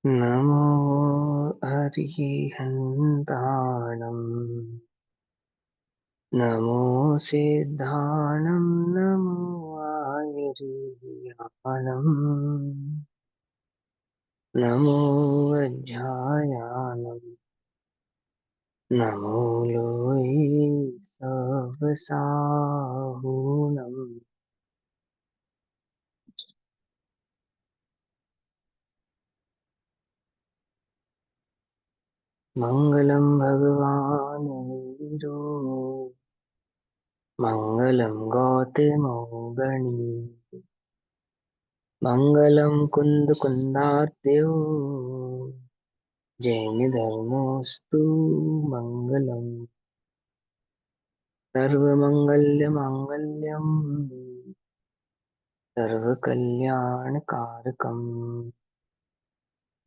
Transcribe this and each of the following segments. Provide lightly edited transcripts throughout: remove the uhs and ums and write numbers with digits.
नमो हरिहन्ताणम् नमो सिद्धाणम् नमो आयुर्यानम् नमो वज्रायानम् नमो लोये सवसाहूनम् मङ्गलं भगवान् वीरो मङ्गलं गौतमो गणी मङ्गलं कुन्दकुन्दार्त्यो जैनधर्मोऽस्तु मङ्गलम् सर्वमङ्गलमाङ्गल्यं सर्वकल्याणकारकम्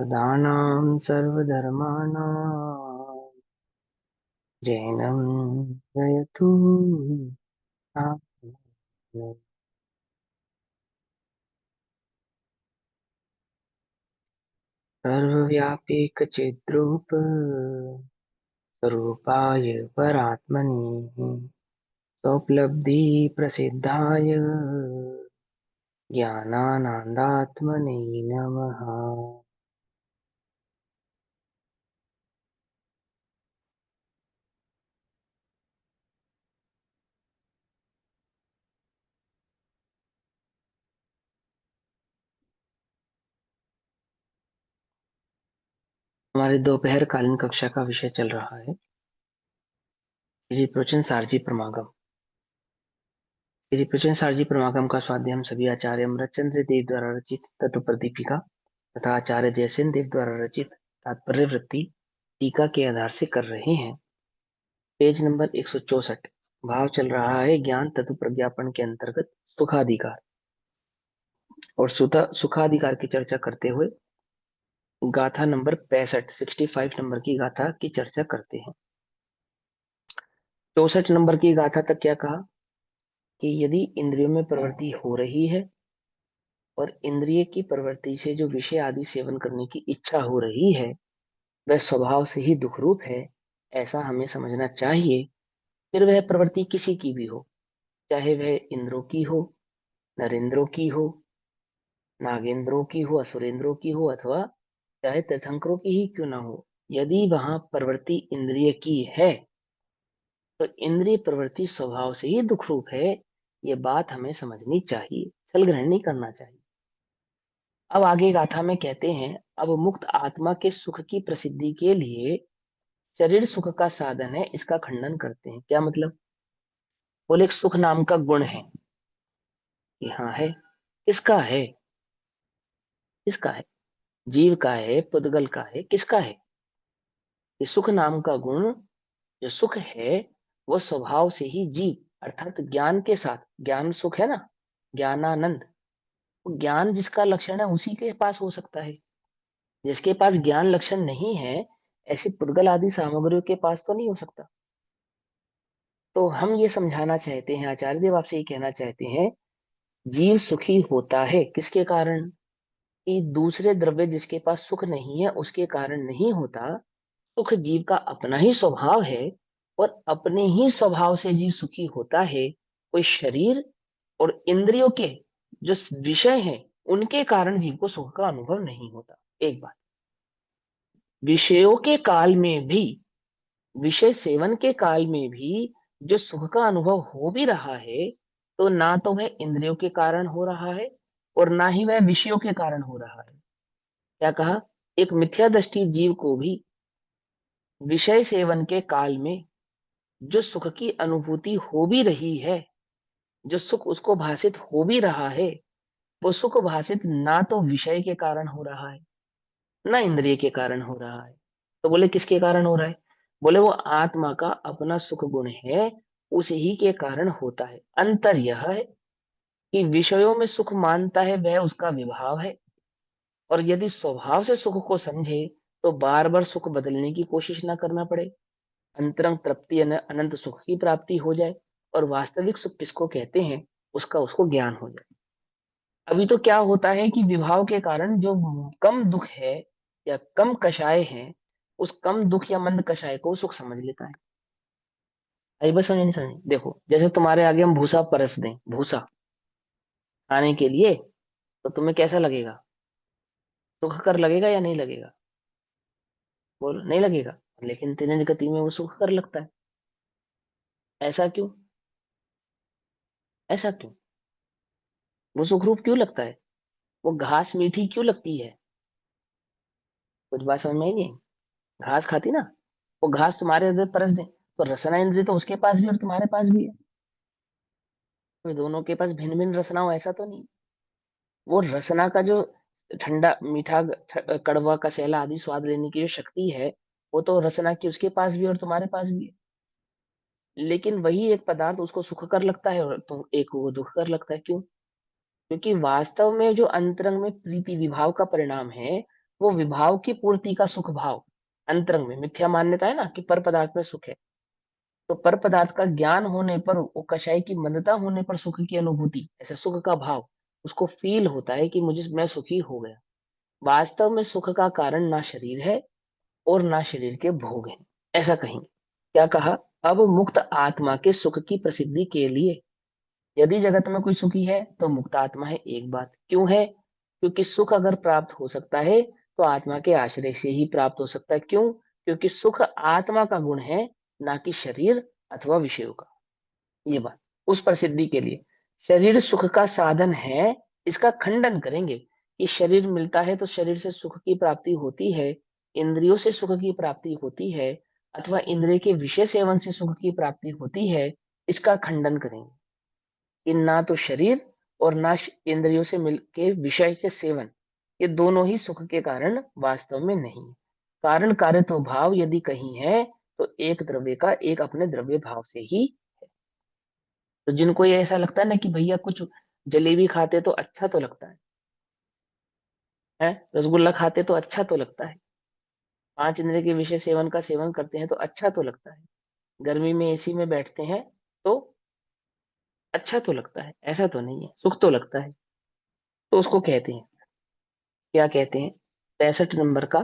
सदानां सर्वधर्माणां जैनं जयतु सर्वव्यापीकचिद्रूप स्वरूपाय परात्मने स्वोपलब्धिप्रसिद्धाय ज्ञानानन्दात्मने नमः। हमारे दोपहर कालीन कक्षा का विषय चल रहा है गिरिप्रवचन सारजी प्रमागम। गिरिप्रवचन सारजी प्रमागम का स्वाध्याय हम सभी आचार्य अमरचंद्र देव द्वारा रचित तत्व प्रदीपिका तथा आचार्य जयसेन देव द्वारा रचित तात्पर्य वृत्ति टीका के आधार से कर रहे हैं। Page number 164। भाव चल रहा है ज्ञान तत्व प्रज्ञापन के अंतर्गत सुखाधिकार, और सुखाधिकार की चर्चा करते हुए गाथा नंबर 65 नंबर की गाथा की चर्चा करते हैं। 64 नंबर की गाथा तक क्या कहा कि यदि इंद्रियों में प्रवृत्ति हो रही है और इंद्रिय की प्रवृत्ति से जो विषय आदि सेवन करने की इच्छा हो रही है वह स्वभाव से ही दुखरूप है, ऐसा हमें समझना चाहिए। फिर वह प्रवृत्ति किसी की भी हो, चाहे वह इंद्रों की हो, नरेंद्रों की हो, नागेंद्रों की हो, असुरेंद्रों की हो, अथवा चाहे तीर्थंकरों की ही क्यों ना हो, यदि वहां प्रवृत्ति इंद्रिय की है तो इंद्रिय प्रवृत्ति स्वभाव से ही दुखरूप है। ये बात हमें समझनी चाहिए, छल ग्रहण नहीं करना चाहिए। अब आगे गाथा में कहते हैं, अब मुक्त आत्मा के सुख की प्रसिद्धि के लिए शरीर सुख का साधन है, इसका खंडन करते हैं। क्या मतलब? बोले एक सुख नाम का गुण है, यहाँ है, किसका है? किसका है? जीव का है, पुद्गल का है, किसका है? ये सुख नाम का गुण, जो सुख है वो स्वभाव से ही जीव अर्थात ज्ञान के साथ, ज्ञान सुख है ना, ज्ञानानंद, वो ज्ञान जिसका लक्षण है उसी के पास हो सकता है। जिसके पास ज्ञान लक्षण नहीं है ऐसी पुद्गल आदि सामग्रियों के पास तो नहीं हो सकता। तो हम ये समझाना चाहते हैं, आचार्य देव आपसे ये कहना चाहते हैं, जीव सुखी होता है किसके कारण? कि दूसरे द्रव्य जिसके पास सुख नहीं है उसके कारण नहीं होता। सुख जीव का अपना ही स्वभाव है, और अपने ही स्वभाव से जीव सुखी होता है। कोई शरीर और इंद्रियों के जो विषय हैं उनके कारण जीव को सुख का अनुभव नहीं होता। एक बात, विषयों के काल में भी, विषय सेवन के काल में भी जो सुख का अनुभव हो भी रहा है तो ना तो वह इंद्रियों के कारण हो रहा है और ना ही वह विषयों के कारण हो रहा है। क्या कहा? एक मिथ्या दृष्टि जीव को भी विषय सेवन के काल में जो सुख की अनुभूति हो भी रही है, जो सुख उसको भासित हो भी रहा है, वो सुख भासित ना तो विषय के कारण हो रहा है ना इंद्रिय के कारण हो रहा है। तो बोले किसके कारण हो रहा है? बोले वो आत्मा का अपना सुख गुण है, उसी ही के कारण होता है। अंतर यह है कि विषयों में सुख मानता है वह उसका विभाव है, और यदि स्वभाव से सुख को समझे तो बार बार सुख बदलने की कोशिश ना करना पड़े, अंतरंग तृप्ति अनंत सुख की प्राप्ति हो जाए, और वास्तविक सुख किसको कहते हैं उसका उसको ज्ञान हो जाए। अभी तो क्या होता है कि विभाव के कारण जो कम दुख है या कम कषाय है, उस कम दुख या मंद कषाय को सुख समझ लेता है। आई बस समझ नहीं समझ, देखो जैसे तुम्हारे आगे हम भूसा परस दें, भूसा खाने के लिए, तो तुम्हें कैसा लगेगा? सुख कर लगेगा या नहीं लगेगा? बोलो, नहीं लगेगा। लेकिन तेज गति में वो सुख कर लगता है। ऐसा क्यों? ऐसा क्यों? वो सुखरूप क्यों लगता है? वो घास मीठी क्यों लगती है? कुछ बात समझ में आई नहीं? घास खाती ना, वो घास तुम्हारे अंदर परस दे, तो रसना इंद्रिय तो उसके पास भी और तुम्हारे पास भी है। तो दोनों के पास भिन्न भिन्न रसना हो ऐसा तो नहीं। वो रसना का जो ठंडा मीठा कड़वा कसैला आदि स्वाद लेने की जो शक्ति है, वो तो रसना की उसके पास भी और तुम्हारे पास भी है। लेकिन वही एक पदार्थ उसको सुख कर लगता है और तुम एक को दुख कर लगता है, क्यों? क्योंकि वास्तव में जो अंतरंग में प्रीति विभाव का परिणाम है, वो विभाव की पूर्ति का सुख भाव। अंतरंग में मिथ्या मान्यता है ना कि पर पदार्थ में सुख है, तो पर पदार्थ का ज्ञान होने पर, वो कषाय की मंदता होने पर सुख की अनुभूति, ऐसे सुख का भाव उसको फील होता है कि मुझे, मैं सुखी हो गया। वास्तव में सुख का कारण ना शरीर है और ना शरीर के भोग हैं, ऐसा कहेंगे। क्या कहा? अब मुक्त आत्मा के सुख की प्रसिद्धि के लिए यदि जगत में कोई सुखी है तो मुक्त आत्मा है। एक बात क्यों है? क्योंकि सुख अगर प्राप्त हो सकता है तो आत्मा के आश्रय से ही प्राप्त हो सकता है। क्यों? क्योंकि सुख आत्मा का गुण है, ना कि शरीर अथवा विषयों का। ये बात उस प्रसिद्धि के लिए शरीर सुख का साधन है, इसका खंडन करेंगे कि शरीर मिलता है तो शरीर से सुख की प्राप्ति होती है, इंद्रियों से सुख की प्राप्ति होती है, अथवा इंद्रिय के विषय सेवन से सुख की प्राप्ति होती है। इसका खंडन करेंगे कि ना तो शरीर और ना इंद्रियों से मिलके विषय के सेवन, ये दोनों ही सुख के कारण वास्तव में नहीं है। कारण कार्य तो भाव यदि कहीं है, तो एक द्रव्य का एक अपने द्रव्य भाव से ही। तो जिनको ये ऐसा लगता है ना कि भैया कुछ जलेबी खाते तो अच्छा तो लगता है, रसगुल्ला खाते तो अच्छा तो लगता है, पांच इंद्रिय के विषय सेवन का सेवन करते हैं तो अच्छा तो लगता है, गर्मी में एसी में बैठते हैं तो अच्छा तो लगता है, ऐसा तो नहीं है, सुख तो लगता है। तो उसको कहते हैं, क्या कहते हैं? 65 नंबर का,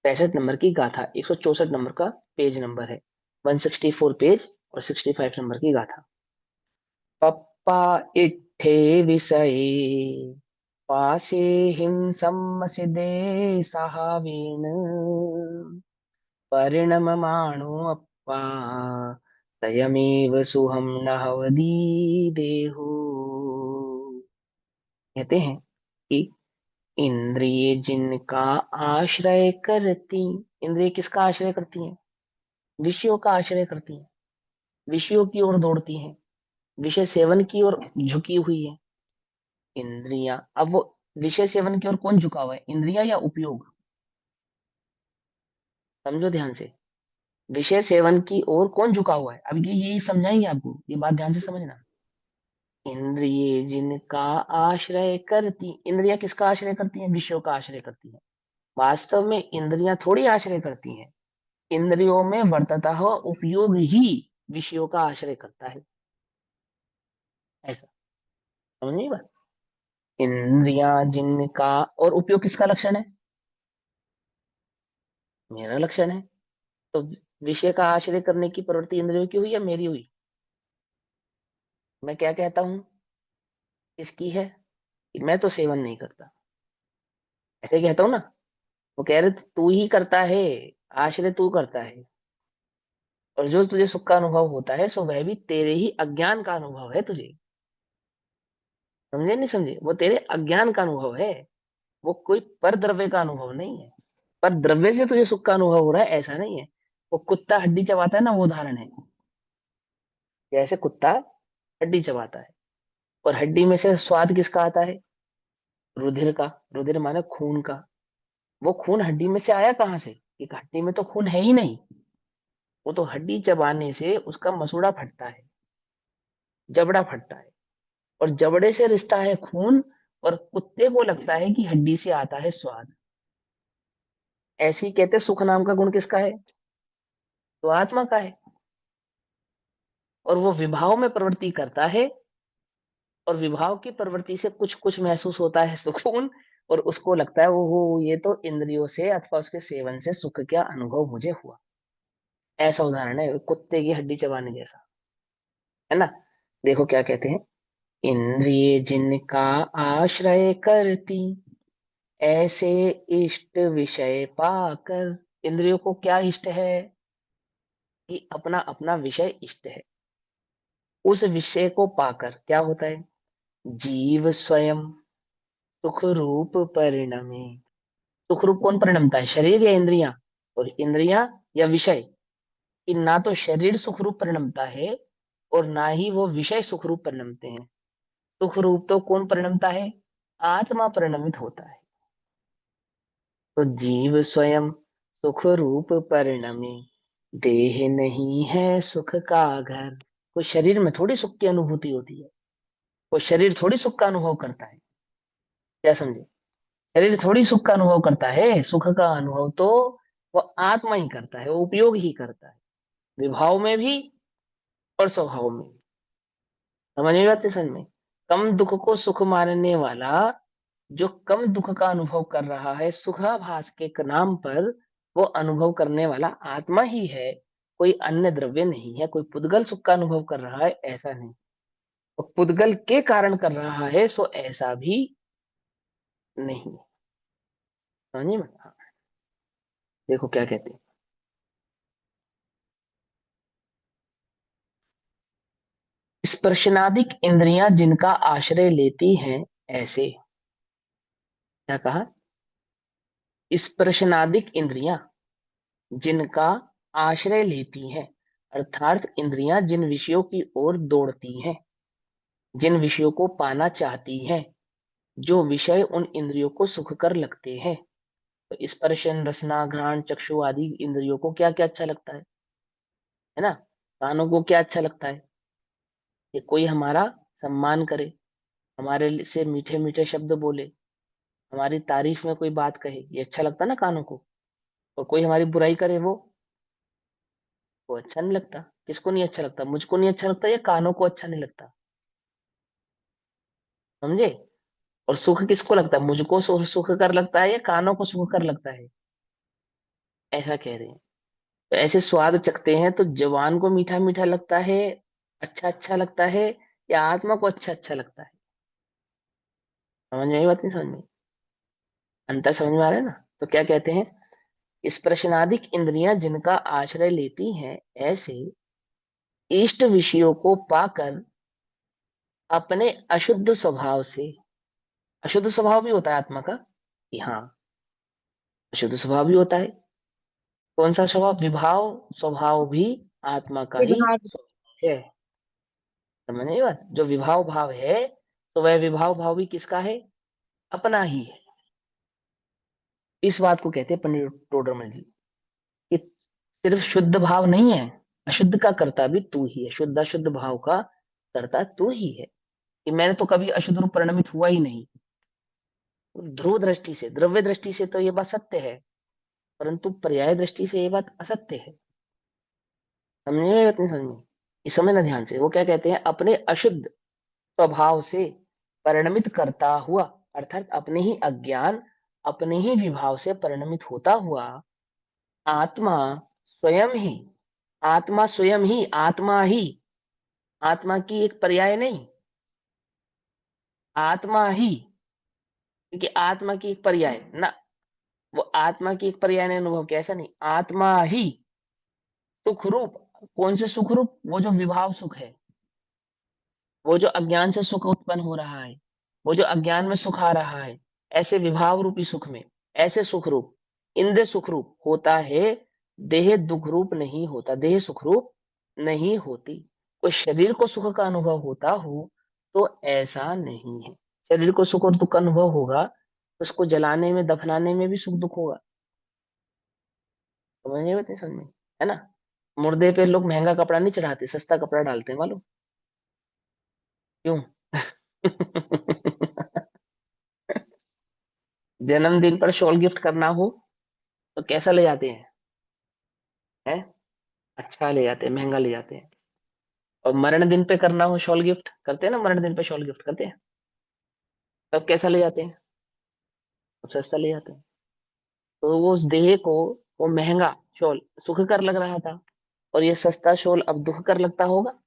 65 नंबर की गाथा, 164 नंबर का पेज नंबर है, 164 पेज और 65 नंबर की गाथा। पप्पा इट्ठे विषये पासे हिम सम्मसिदे सहावीन परिणममाणो अप्पा तयमेव सुहम नहवदी देहो। कहते हैं कि इंद्रिय जिनका आश्रय करती, इंद्रिय किसका आश्रय करती हैं? विषयों का आश्रय करती हैं, विषयों की ओर दौड़ती हैं, विषय सेवन की ओर झुकी हुई है इंद्रियां। अब वो विषय सेवन की ओर कौन झुका हुआ है, इंद्रिया या उपयोग? समझो ध्यान से, विषय सेवन की ओर कौन झुका हुआ है? अब ये समझाएंगे आपको, ये बात ध्यान से समझना। इंद्रिय जिनका आश्रय करती, इंद्रिया किसका आश्रय करती हैं? विषयों का आश्रय करती है। वास्तव में इंद्रियां थोड़ी आश्रय करती हैं, इंद्रियों में वर्तता हुआ उपयोग ही विषयों का आश्रय करता है। ऐसा समझ नहीं बात? इंद्रियां जिनका, और उपयोग किसका लक्षण है? मेरा लक्षण है। तो विषय का आश्रय करने की प्रवृत्ति इंद्रियों की हुई या मेरी हुई? मैं क्या कहता हूं, किसकी है? कि मैं तो सेवन नहीं करता, ऐसे कहता हूं ना। वो कह रहे तू ही करता है, आश्रय तू करता है, और जो तुझे सुख का अनुभव होता है सो वह भी तेरे ही अज्ञान का अनुभव है तुझे। समझे नहीं समझे? वो तेरे अज्ञान का अनुभव है, वो कोई पर द्रव्य का अनुभव नहीं है। पर द्रव्य से तुझे सुख का अनुभव हो रहा है ऐसा नहीं है। वो कुत्ता हड्डी चबाता है ना, वो उदाहरण है। जैसे कुत्ता हड्डी चबाता है, और हड्डी में से स्वाद किसका आता है? रुधिर का। रुधिर माने खून का। वो खून हड्डी में से आया कहाँ से? एक हड्डी में तो खून है ही नहीं। वो तो हड्डी चबाने से उसका मसूड़ा फटता है, जबड़ा फटता है, और जबड़े से रिश्ता है खून, और कुत्ते को लगता है कि हड्डी से आता है स्वाद। ऐसे ही कहते हैं सुख नाम का गुण किसका है? तो आत्मा का है। और वो विभाव में प्रवृत्ति करता है, और विभाव की प्रवृत्ति से कुछ कुछ महसूस होता है सुकून, और उसको लगता है वो ये तो इंद्रियों से अथवा उसके सेवन से सुख का अनुभव मुझे हुआ। ऐसा उदाहरण है कुत्ते की हड्डी चबाने जैसा, है ना। देखो क्या कहते हैं, इंद्रिय जिनका आश्रय करती, ऐसे इष्ट विषय पाकर। इंद्रियों को क्या इष्ट है, कि अपना अपना विषय इष्ट है। उस विषय को पाकर क्या होता है, जीव स्वयं सुख रूप परिणमे। सुख रूप कौन परिणमता है, शरीर या इंद्रियां। और इंद्रियां या विषय, कि ना तो शरीर सुख रूप परिणमता है और ना ही वो विषय सुख रूप परिणमते हैं। सुख रूप तो कौन परिणमता है, आत्मा परिणमित होता है। तो जीव स्वयं सुख रूप परिणमे, देह नहीं है सुख का घर। कोई शरीर में थोड़ी सुख की अनुभूति होती है, कोई शरीर थोड़ी सुख का अनुभव करता है। क्या समझे, शरीर थोड़ी सुख का अनुभव करता है, सुख का अनुभव तो वो आत्मा ही करता है, वो उपयोग ही करता है, विभाव में भी और स्वभाव में भी। समझ में बात है, समझ में। कम दुख को सुख मानने वाला, जो कम दुख का अनुभव कर रहा है सुखाभास के नाम पर, वो अनुभव करने वाला आत्मा ही है, कोई अन्य द्रव्य नहीं है। कोई पुद्गल सुख का अनुभव कर रहा है ऐसा नहीं, और पुद्गल के कारण कर रहा है सो ऐसा भी नहीं। समझिए में? हाँ। देखो क्या कहते हैं, स्पर्शनादिक इंद्रियां जिनका आश्रय लेती हैं, ऐसे। क्या कहा, स्पर्शनादिक इंद्रियां जिनका आश्रय लेती हैं, अर्थात इंद्रियां जिन विषयों की ओर दौड़ती हैं, जिन विषयों को पाना चाहती हैं, जो विषय उन इंद्रियों को सुखकर लगते हैं। तो स्पर्शन रसना घ्राण चक्षु आदि इंद्रियों को क्या क्या अच्छा लगता है ना। कानों को क्या अच्छा लगता है, कि कोई हमारा सम्मान करे, हमारे से मीठे मीठे शब्द बोले, हमारी तारीफ में कोई बात कहे, ये अच्छा लगता है ना कानों को। और कोई हमारी बुराई करे वो अच्छा नहीं लगता। किसको नहीं अच्छा लगता, मुझको नहीं अच्छा लगता या कानों को अच्छा नहीं लगता। समझे। और सुख किसको लगता है, मुझको सुख कर लगता है या कानों को सुख कर लगता है, ऐसा कह रहे हैं। तो ऐसे स्वाद चखते हैं तो जवान को मीठा मीठा लगता है, अच्छा अच्छा लगता है, या आत्मा को अच्छा अच्छा लगता है। समझ में आई बात, नहीं समझ में, अंतर समझ में आ रहा है ना। तो क्या कहते हैं, स्पर्शनादिक इंद्रियां जिनका आश्रय लेती हैं, ऐसे इष्ट विषयों को पाकर अपने अशुद्ध स्वभाव से। अशुद्ध स्वभाव भी होता है आत्मा का, कि हाँ, अशुद्ध स्वभाव भी होता है। कौन सा स्वभाव, विभाव स्वभाव भी आत्मा का ही विभाग। स्वभाव है। समझ नहीं बात, जो विभाव भाव है तो वह विभाव भाव भी किसका है, अपना ही है। इस बात को कहते हैं पंडित टोडरमल जी, कि सिर्फ शुद्ध भाव नहीं है, अशुद्ध का कर्ता भी तू ही है, शुद्ध अशुद्ध भाव का कर्ता तू ही है। कि मैंने तो कभी अशुद्ध रूप परिणमित हुआ ही नहीं। ध्रुव दृष्टि से, द्रव्य दृष्टि से तो ये बात सत्य है, परंतु पर्याय दृष्टि से ये बात असत्य है। समझे में बात, नहीं समझ में। ये समझना ध्यान से, वो क्या कहते हैं, अपने अशुद्ध स्वभाव से परिणमित करता हुआ, अर्थात अपने ही अज्ञान अपने ही विभाव से परिणमित होता हुआ, आत्मा स्वयं ही, आत्मा स्वयं ही, आत्मा ही, आत्मा की एक पर्याय नहीं, आत्मा ही। क्योंकि आत्मा की एक पर्याय ना, वो आत्मा की एक पर्याय ने अनुभव किया ऐसा नहीं, आत्मा ही सुख रूप। कौन से सुख रूप, वो जो विभाव सुख है, वो जो अज्ञान से सुख उत्पन्न हो रहा है, वो जो अज्ञान में सुख आ रहा है, ऐसे विभाव रूपी सुख में, ऐसे सुख रूप, इंद्रिय सुख रूप होता है। देह दुख रूप नहीं होता, देह सुख रूप नहीं होती। कोई शरीर को सुख का अनुभव होता हो तो ऐसा नहीं है। शरीर को सुख और दुख का अनुभव होगा तो उसको जलाने में दफनाने में भी सुख दुख होगा। समझ नहीं होती, समझ में, है ना। मुर्दे पे लोग महंगा कपड़ा नहीं चढ़ाते, सस्ता कपड़ा डालते हैं, मालूम क्यों? जन्मदिन पर शॉल गिफ्ट करना हो तो कैसा ले जाते हैं? अच्छा ले जाते हैं, महंगा ले जाते हैं। और मरण दिन पे करना हो शॉल गिफ्ट, करते हैं ना, मरण दिन पे शॉल गिफ्ट करते हैं, तब कैसा ले जाते हैं? अब सस्ता ले जाते हैं। तो वो उस देह को, वो महंगा शॉल सुख कर लग रहा था, और ये सस्ता शॉल अब दुख कर लगता होगा?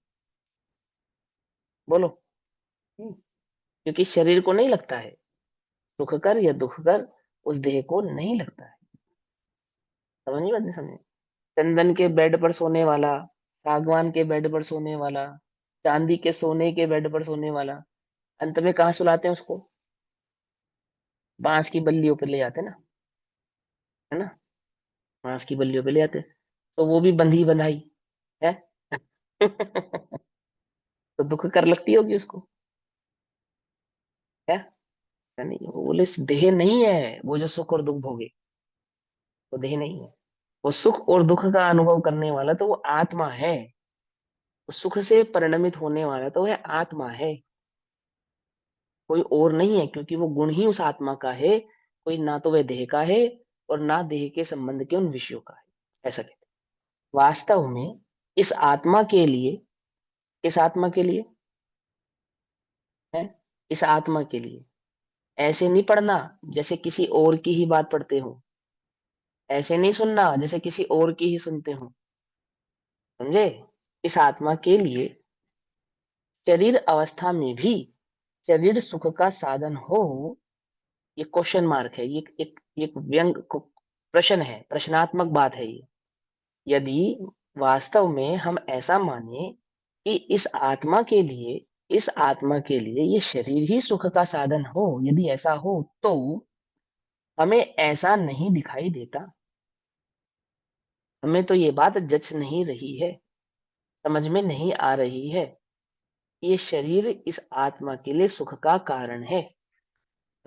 बोलो। हम्म, क्योंकि शरीर को नहीं लगता है, सुख कर या दुख कर उस देह को नहीं लगता है। समझ नहीं, बात नहीं समझे? चंदन के बेड पर सोने वाला, सागवान के बेड पर सोने वाला, चांदी के सोने के बेड पर सोने वाला, अंत में कहाँ सुलाते हैं उसको? बांस की बल्लियों पे ले जाते हैं ना, है ना? बांस की बल्लियों पे ले जाते हैं। तो वो भी बंधी बंधाई है। तो दुख कर लगती होगी उसको, है? या नहीं? वो बोले देह नहीं है वो जो सुख और दुख भोगे, वो देह नहीं है। वो सुख और दुख का अनुभव करने वाला तो वो आत्मा है। वो सुख से परिणमित होने वाला तो वह आत्मा है, कोई और नहीं है, क्योंकि वो गुण ही उस आत्मा का है। कोई ना तो वह देह का है, और ना देह के संबंध के उन विषयों का है। ऐसा कहते हैं। वास्तव में इस आत्मा के लिए, इस आत्मा के लिए है, इस आत्मा के लिए ऐसे नहीं पढ़ना जैसे किसी और की ही बात पढ़ते हो, ऐसे नहीं सुनना जैसे किसी और की ही सुनते हो। समझे? इस आत्मा के लिए शरीर अवस्था में भी शरीर सुख का साधन हो, ये क्वेश्चन मार्क है, ये एक प्रश्न है, प्रश्नात्मक बात है ये। यदि वास्तव में हम ऐसा माने कि इस आत्मा के लिए ये शरीर ही सुख का साधन हो, यदि ऐसा हो तो हमें ऐसा नहीं दिखाई देता। हमें तो ये बात जच नहीं रही है, समझ में नहीं आ रही है। ये शरीर इस आत्मा के लिए सुख का कारण है,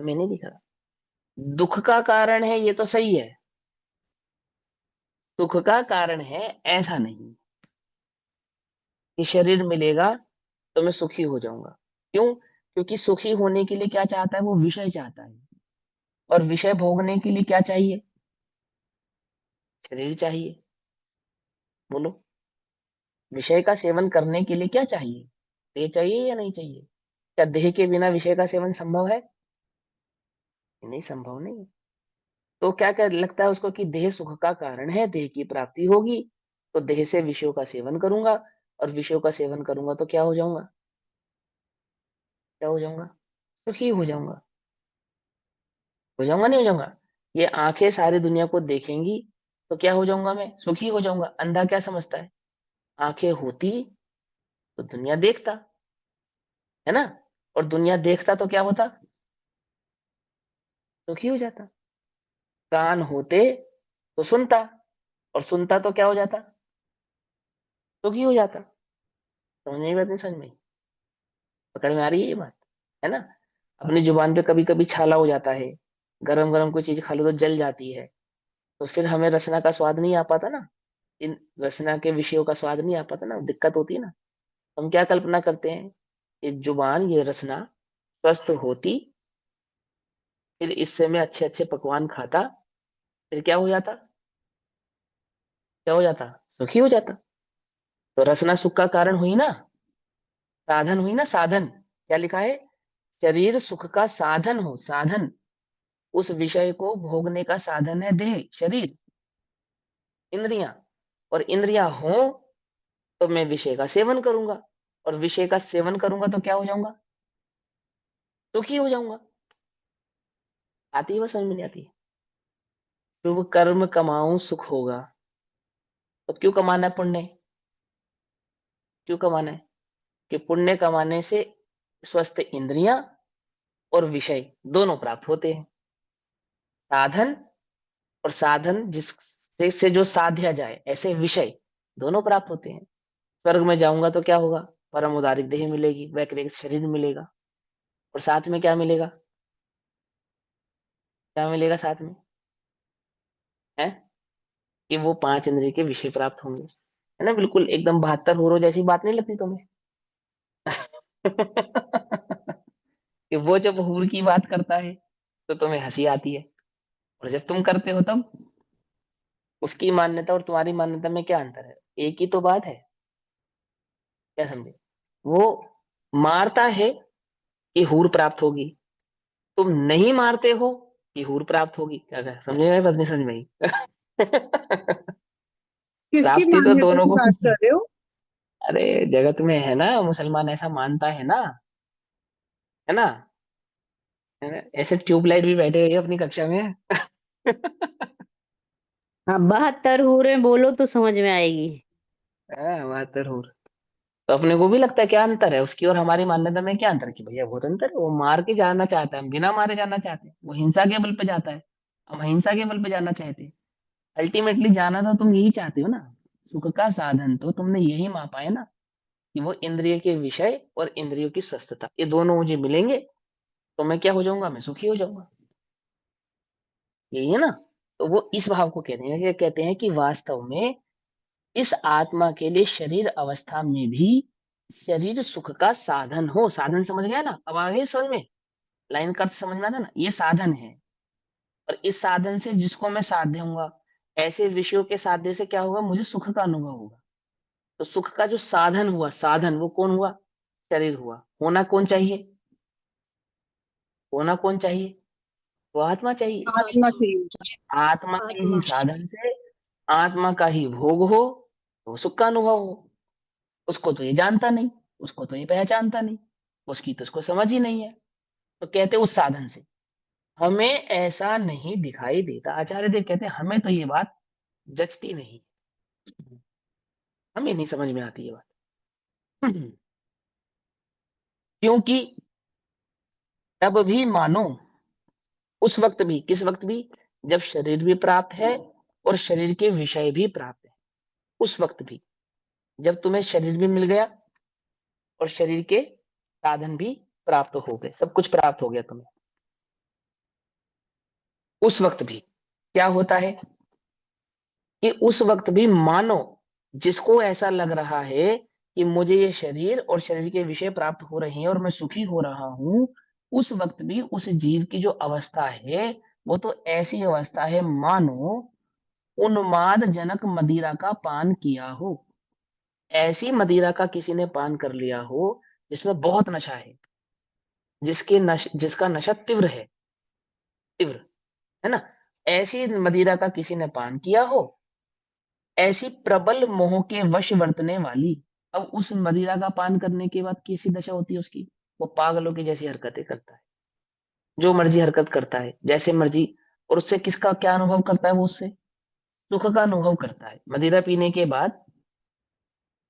हमें नहीं दिख रहा। दुख का कारण है ये तो सही है, सुख का कारण है ऐसा नहीं। कि शरीर मिलेगा तो मैं सुखी हो जाऊंगा। क्यों? क्योंकि सुखी होने के लिए क्या चाहता है? वो विषय चाहता है। और विषय भोगने के लिए क्या चाहिए? शरीर चाहिए। बोलो। विषय का सेवन करने के लिए क्या चाहिए? देह चाहिए या नहीं चाहिए? क्या देह के बिना विषय का सेवन संभव है? नहीं, संभव नहीं। तो क्या क्या लगता है उसको कि देह सुख का कारण है, देह की प्राप्ति होगी, तो देह से विषयों का सेवन करूंगा, और विषयों का सेवन करूंगा तो क्या हो जाऊंगा? क्या हो जाऊंगा? सुखी हो जाऊंगा। हो जाऊंगा नहीं हो जाऊंगा? ये आंखें सारी दुनिया को देखेंगी तो क्या हो जाऊंगा? मैं सुखी हो जाऊंगा। अंधा क्या समझता है? आंखें होती तो दुनिया देखता, है ना? और दुनिया देखता तो क्या होता? सुखी हो जाता। कान होते तो सुनता, और सुनता तो क्या हो जाता? सुखी हो जाता। समझ में बात नहीं? समझ में? पकड़ में आ रही है ये बात? है ना? अपनी जुबान पे कभी कभी छाला हो जाता है, गरम गरम कोई चीज खा लो तो जल जाती है, तो फिर हमें रसना का स्वाद नहीं आ पाता ना, इन रसना के विषयों का स्वाद नहीं आ पाता ना, दिक्कत होती है ना। हम क्या कल्पना करते हैं? ये जुबान, ये रसना स्वस्थ होती, फिर इससे मैं अच्छे अच्छे पकवान खाता, फिर क्या हो जाता? क्या हो जाता? सुखी हो जाता। तो रसना सुख का कारण हुई ना, साधन हुई ना, साधन। क्या लिखा है? शरीर सुख का साधन हो, साधन। उस विषय को भोगने का साधन है देह, शरीर, इंद्रियां। और इंद्रियां हो तो मैं विषय का सेवन करूंगा, और विषय का सेवन करूंगा तो क्या हो जाऊंगा? सुखी हो जाऊंगा। आती है? बस समझ में नहीं आती? शुभ कर्म कमाऊं सुख होगा। तो क्यों कमाना है पुण्य? क्यों कमाना है? कि पुण्य कमाने से स्वस्थ इंद्रियां और विषय दोनों प्राप्त होते हैं। साधन, और साधन जिससे से जो साध्या जाए ऐसे विषय दोनों प्राप्त होते हैं। स्वर्ग में जाऊंगा तो क्या होगा? परम उदारिक देह मिलेगी, वैकृत शरीर मिलेगा, और साथ में क्या मिलेगा? क्या मिलेगा साथ में? है कि वो पांच इंद्रिय के विषय प्राप्त होंगे। है ना? बिल्कुल एकदम 72 होरो जैसी बात नहीं लगती तुम्हें? कि वो जब हूर की बात करता है तो तुम्हें हंसी आती है, और जब तुम करते हो तब? उसकी मान्यता और तुम्हारी मान्यता में क्या अंतर है? एक ही तो बात है। क्या समझे? वो मारता है कि हूर प्राप्त होगी, तुम नहीं मारते हो कि हूर प्राप्त होगी, क्या कहा, समझे में बात नहीं समझ में आई? किसकी प्राप्ति तो मान्यता दोनों की को, बात कर रहे हो? अरे जगत में है ना, मुसलमान ऐसा मानता है ना, है ना? ऐसे ट्यूबलाइट भी बैठे हुए हैं अपनी कक्षा में। हाँ, 72 हो रहे हैं, बोलो तो समझ में आएगी। हाँ, बहत्तर हूर। तो अपने को भी लगता है क्या अंतर है उसकी और हमारी मान्यता में, क्या अंतर है? कि भैया बहुत अंतर है, वो मार के जाना चाहता है, हम बिना मारे जाना चाहते हैं, वो हिंसा के बल पे जाता है, हम अहिंसा के बल पे जाना चाहते हैं। अल्टीमेटली जाना तो तुम यही चाहते हो ना, सुख का साधन तो तुमने यही मापा है ना, कि वो इंद्रिय के विषय और इंद्रियों की स्वस्थता, ये दोनों मुझे मिलेंगे तो मैं क्या हो जाऊंगा, मैं सुखी हो जाऊंगा। यही है ना। तो वो इस भाव को कहते हैं, कि कहते हैं कि वास्तव में इस आत्मा के लिए शरीर अवस्था में भी शरीर सुख का साधन हो, साधन समझ गया ना, अब आगे समझ में, लाइन का अर्थ समझ में आता ना, ये साधन है। और इस साधन से जिसको मैं साध दूंगा, ऐसे विषयों के साध्य से क्या होगा, मुझे सुख का अनुभव होगा। तो सुख का जो साधन हुआ, साधन वो कौन हुआ, शरीर हुआ। होना कौन चाहिए, होना कौन चाहिए, वो आत्मा चाहिए। आत्मा चाहिए। आत्मा के ही साधन से आत्मा का ही भोग हो, तो सुख का अनुभव हो। उसको तो ये जानता नहीं, उसको तो ये पहचानता नहीं, उसकी तो उसको समझ ही नहीं है। तो कहते उस साधन से हमें ऐसा नहीं दिखाई देता। आचार्य देव कहते हैं हमें तो ये बात जचती नहीं, हमें नहीं समझ में आती ये बात। क्योंकि तब भी मानो, उस वक्त भी, किस वक्त भी, जब शरीर भी प्राप्त है और शरीर के विषय भी प्राप्त है, उस वक्त भी, जब तुम्हें शरीर भी मिल गया और शरीर के साधन भी प्राप्त हो गए, सब कुछ प्राप्त हो गया तुम्हें, उस वक्त भी क्या होता है, कि उस वक्त भी मानो, जिसको ऐसा लग रहा है कि मुझे ये शरीर और शरीर के विषय प्राप्त हो रहे हैं और मैं सुखी हो रहा हूं, उस वक्त भी उस जीव की जो अवस्था है, वो तो ऐसी अवस्था है मानो उन्माद जनक मदिरा का पान किया हो। ऐसी मदिरा का किसी ने पान कर लिया हो जिसमें बहुत नशा है, जिसका नशा तीव्र है, तीव्र, है ना। ऐसी मदिरा का किसी ने पान किया हो, ऐसी प्रबल मोह के वश वर्तने वाली। अब उस मदिरा का पान करने के बाद कैसी दशा होती है उसकी, वो पागलों की जैसी हरकतें करता है, जो मर्जी हरकत करता है, जैसे मर्जी। और उससे किसका क्या अनुभव करता है, वो उससे सुख का अनुभव करता है। मदिरा पीने के बाद